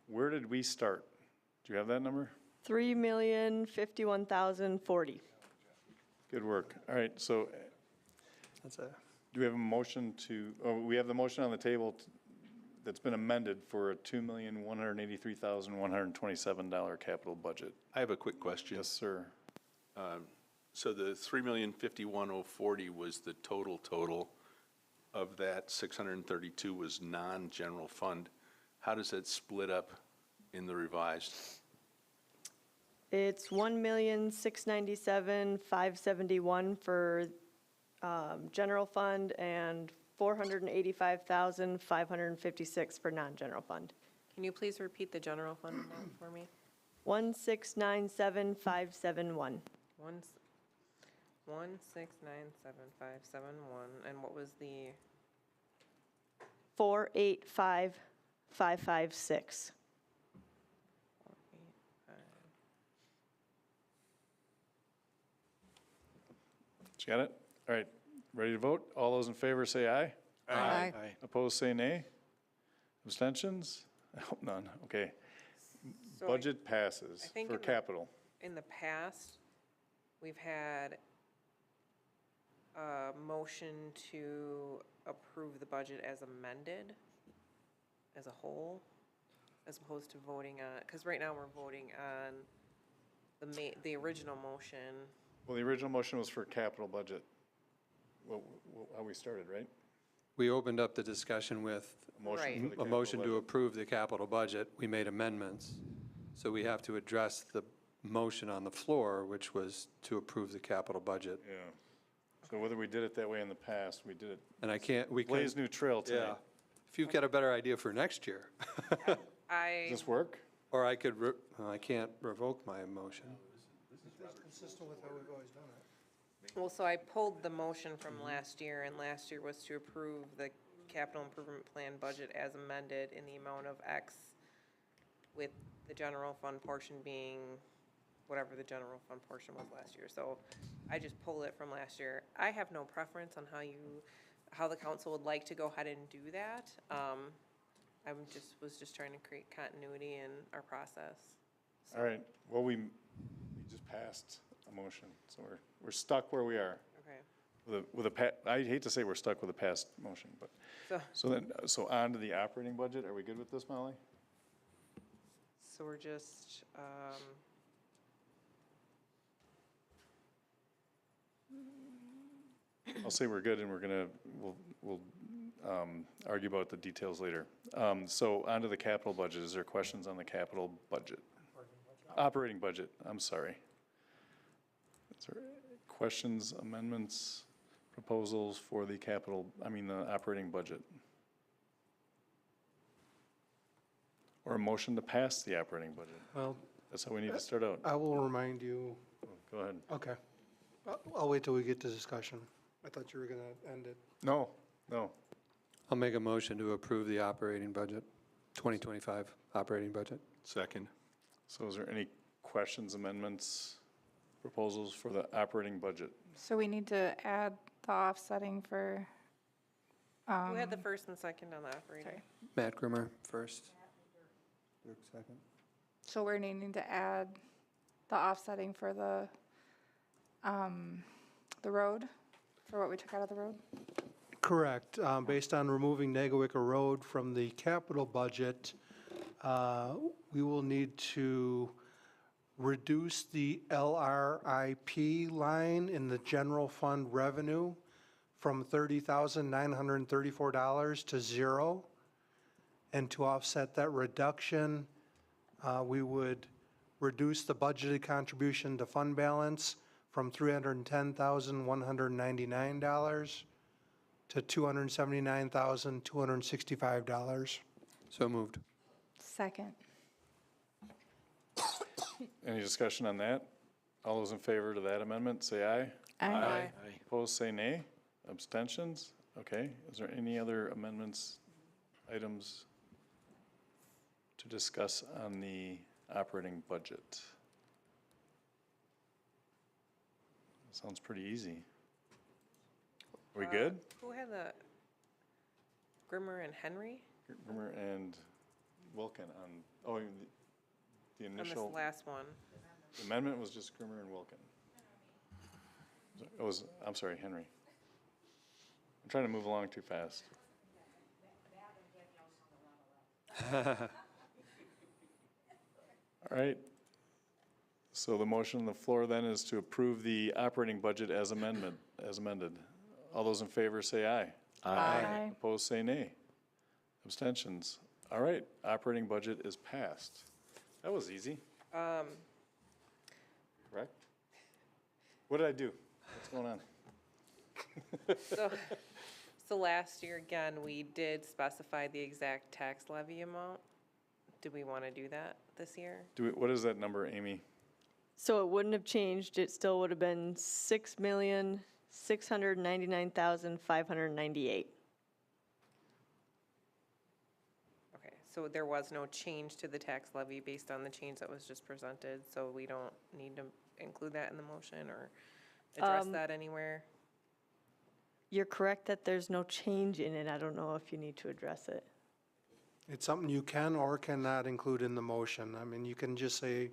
Where did we start? Do you have that number? 3,051,040. Good work. All right, so That's a, do we have a motion to, oh, we have the motion on the table that's been amended for a $2,183,127 capital budget. I have a quick question. Yes, sir. So the $3,051,040 was the total. Of that, 632 was non-general fund. How does that split up in the revised? It's 1,697,571 for general fund and 485,556 for non-general fund. Can you please repeat the general fund amount for me? 1,697,571. 1,697,571, and what was the, 485,556. You got it? All right, ready to vote? All those in favor say aye. Aye. Opposed, say nay. Abstentions? I hope none. Okay. So Budget I passes think for in the- capital. in the past, we've had a motion to approve the budget as amended, as a whole. as opposed to voting on, because right now we're voting on the original motion. Well, the original motion was for capital budget. Well, how we started, right? We opened up the discussion with Motion for the a motion to capital approve the capital budget. We made amendments. So we have to address the motion on the floor, which was to approve the capital budget. budget. Yeah. So whether we did it that way in the past, we did it, And I can't, we blaze can, new trail yeah. tonight. If you've got a better idea for next year, Does this work? or I could, I can't revoke my motion. That's consistent with how we've always done it. Well, so I pulled the motion from last year, and last year was to approve the capital improvement plan budget as amended in the amount of X, with the general fund portion being whatever the general fund portion was last year. So I just pulled it from last year. I have no preference on how the council would like to go ahead and do that. Was just trying to create continuity in our process. All right, well, we just passed a motion, so we're stuck where we are. Okay. I hate to say we're stuck with a past motion, but, so on to the operating budget. Are we good with this, Molly? So we're just, I'll say we're good, and we'll argue about the details later. So on to the capital budget. Is there questions on the capital budget? Operating budget, I'm sorry. Is there questions, amendments, proposals for the the operating budget? Or a motion to pass the operating budget? Well, That's how we need to start out. I will remind you, Go ahead. okay. I'll wait till we get to discussion. I thought you were going to end it. No. I'll make a motion to approve the operating budget, 2025 operating budget. Second. So is there any questions, amendments, proposals for the operating budget? So we need to add the offsetting for, who had the first and second on the operating? sorry. Matt Grimmer first. Dirk second. So we're needing to add the offsetting for the road, for what we took out of the road? Correct. Based on removing Nagawicka Road from the capital budget, we will need to reduce the LRIP line in the general fund revenue from $30,934 to zero. And to offset that reduction, we would reduce the budgeted contribution to fund balance from $310,199 to $279,265. So moved. Second. Any discussion on that? All those in favor to that amendment, say aye. Aye. Opposed, say nay. Abstentions? Okay. Is there any other amendments, items to discuss on the operating budget? Sounds pretty easy. Are we good? Who had the Grimmer and Henry Grimmer and Wilkin on, the on initial. this last one? The amendment was just Grimmer and Wilkin. I'm sorry, Henry. I'm trying to move along too fast. All right. So the motion on the floor then is to approve the operating budget as amended. All those in favor say aye. Aye. Opposed, say nay. Abstentions. All right, operating budget is passed. That was easy, correct? What did I do? What's going on? So last year, again, we did specify the exact tax levy amount. Do we want to do that this year? What is that number, Amy? So it wouldn't have changed, it still would have been $6,699,598. Okay, so there was no change to the tax levy based on the change that was just presented, so we don't need to include that in the motion or address that anywhere? You're correct that there's no change in it, I don't know if you need to address it. It's something you can or cannot include in the motion. I mean, you can just say,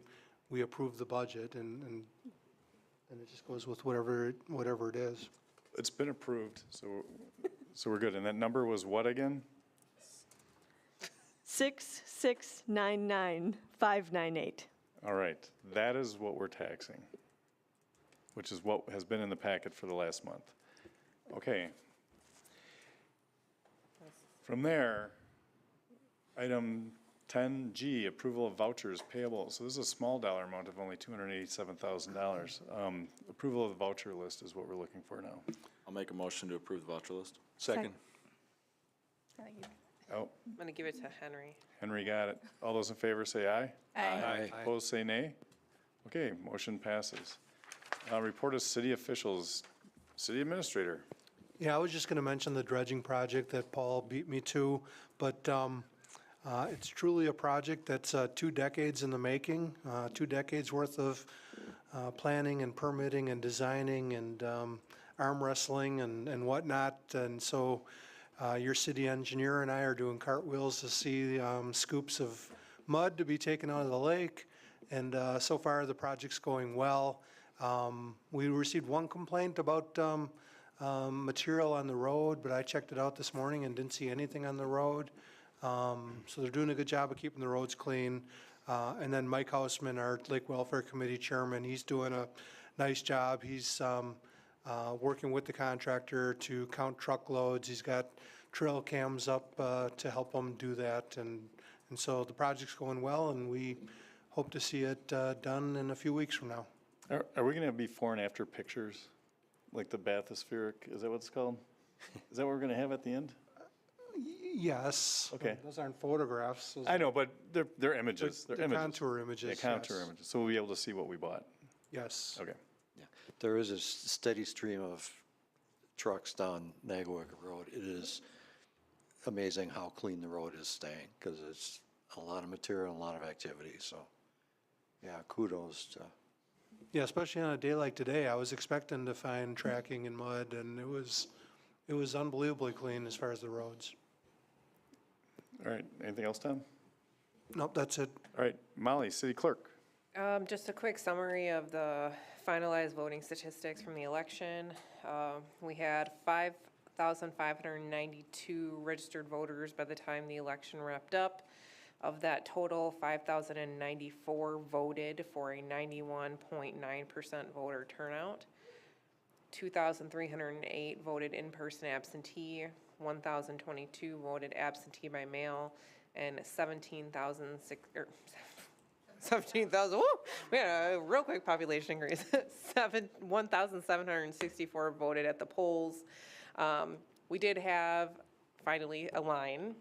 we approve the budget, and it just goes with whatever it is. It's been approved, so we're good. And that number was what again? $6,699,598. All right, that is what we're taxing, which is what has been in the packet for the last month. Okay. From there, item 10G, approval of vouchers payable. So this is a small dollar amount of only $287,000. Approval of the voucher list is what we're looking for now. I'll make a motion to approve the voucher list. Second. Oh, I'm going to give it to Henry. Henry got it. All those in favor say aye. Aye. Opposed, say nay. Okay, motion passes. Report of city officials. City administrator. Yeah, I was just going to mention the dredging project that Paul beat me to, but it's truly a project that's 2 decades in the making, 2 decades worth of planning and permitting and designing and arm wrestling and whatnot. And so your city engineer and I are doing cartwheels to see scoops of mud to be taken out of the lake. And so far, the project's going well. We received one complaint about material on the road, but I checked it out this morning and didn't see anything on the road. So they're doing a good job of keeping the roads clean. And then Mike Hausman, our Lake Welfare Committee Chairman, he's doing a nice job. He's working with the contractor to count truckloads. He's got trail cams up to help him do that. And so the project's going well, and we hope to see it done in a few weeks from now. Are we going to have before and after pictures? Like the bathospheric, is that what it's called? Is that what we're going to have at the end? Yes. Okay. Those aren't photographs. Those I know, but they're images. They're images. contour images, Yeah, contour yes. images. So we'll be able to see what we bought. Yes. Okay. There is a steady stream of trucks down Nagowick Road. It is amazing how clean the road is staying, because it's a lot of material and a lot of activity, so, yeah, kudos to. Yeah, especially on a day like today, I was expecting to find tracking and mud, and it was unbelievably clean as far as the roads. All right, anything else, Tom? Nope, that's it. All right, Molly, city clerk. Just a quick summary of the finalized voting statistics from the election. We had 5,592 registered voters by the time the election wrapped up. Of that total, 5,094 voted for a 91.9% voter turnout. 2,308 voted in-person absentee, 1,022 voted absentee by mail, and 17,000, woo, we had a real quick population increase. 1,764 voted at the polls. We did have, finally, a line.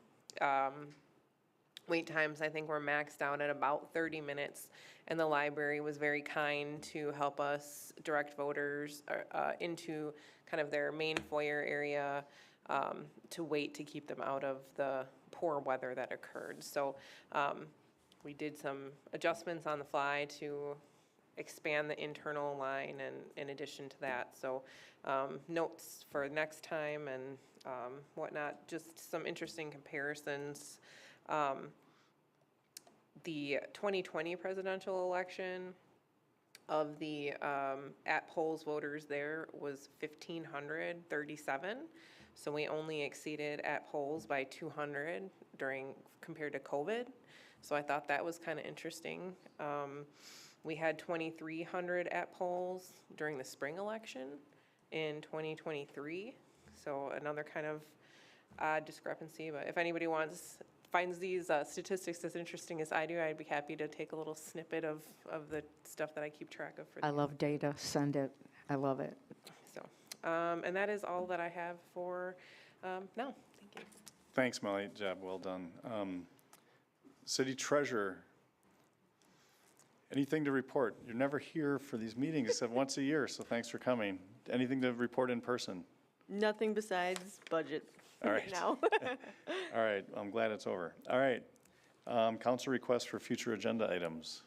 Wait times, I think, were maxed out at about 30 minutes, and the library was very kind to help us direct voters into kind of their main foyer area to wait to keep them out of the poor weather that occurred. So we did some adjustments on the fly to expand the internal line and in addition to that. So notes for next time and whatnot, just some interesting comparisons. The 2020 presidential election, of the at polls voters there was 1,537. So we only exceeded at polls by 200 compared to COVID. So I thought that was kind of interesting. We had 2,300 at polls during the spring election in 2023. So another kind of odd discrepancy, but if anybody finds these statistics as interesting as I do, I'd be happy to take a little snippet of the stuff that I keep track of. I love data, send it, I love it. So, and that is all that I have for now, thank you. Thanks, Molly, job well done. City treasurer, anything to report? You're never here for these meetings except once a year, so thanks for coming. Anything to report in person? Nothing besides budget All right. now. All right, I'm glad it's over. All right, council requests for future agenda items.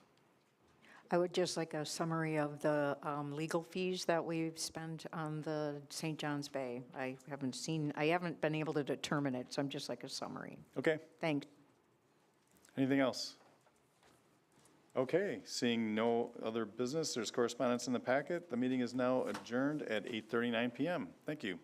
I would just like a summary of the legal fees that we've spent on the St. John's Bay. I haven't been able to determine it, so I'm just like a summary. Okay, Thanks. anything else? Okay, seeing no other business, there's correspondence in the packet. The meeting is now adjourned at 8:39 PM. Thank you.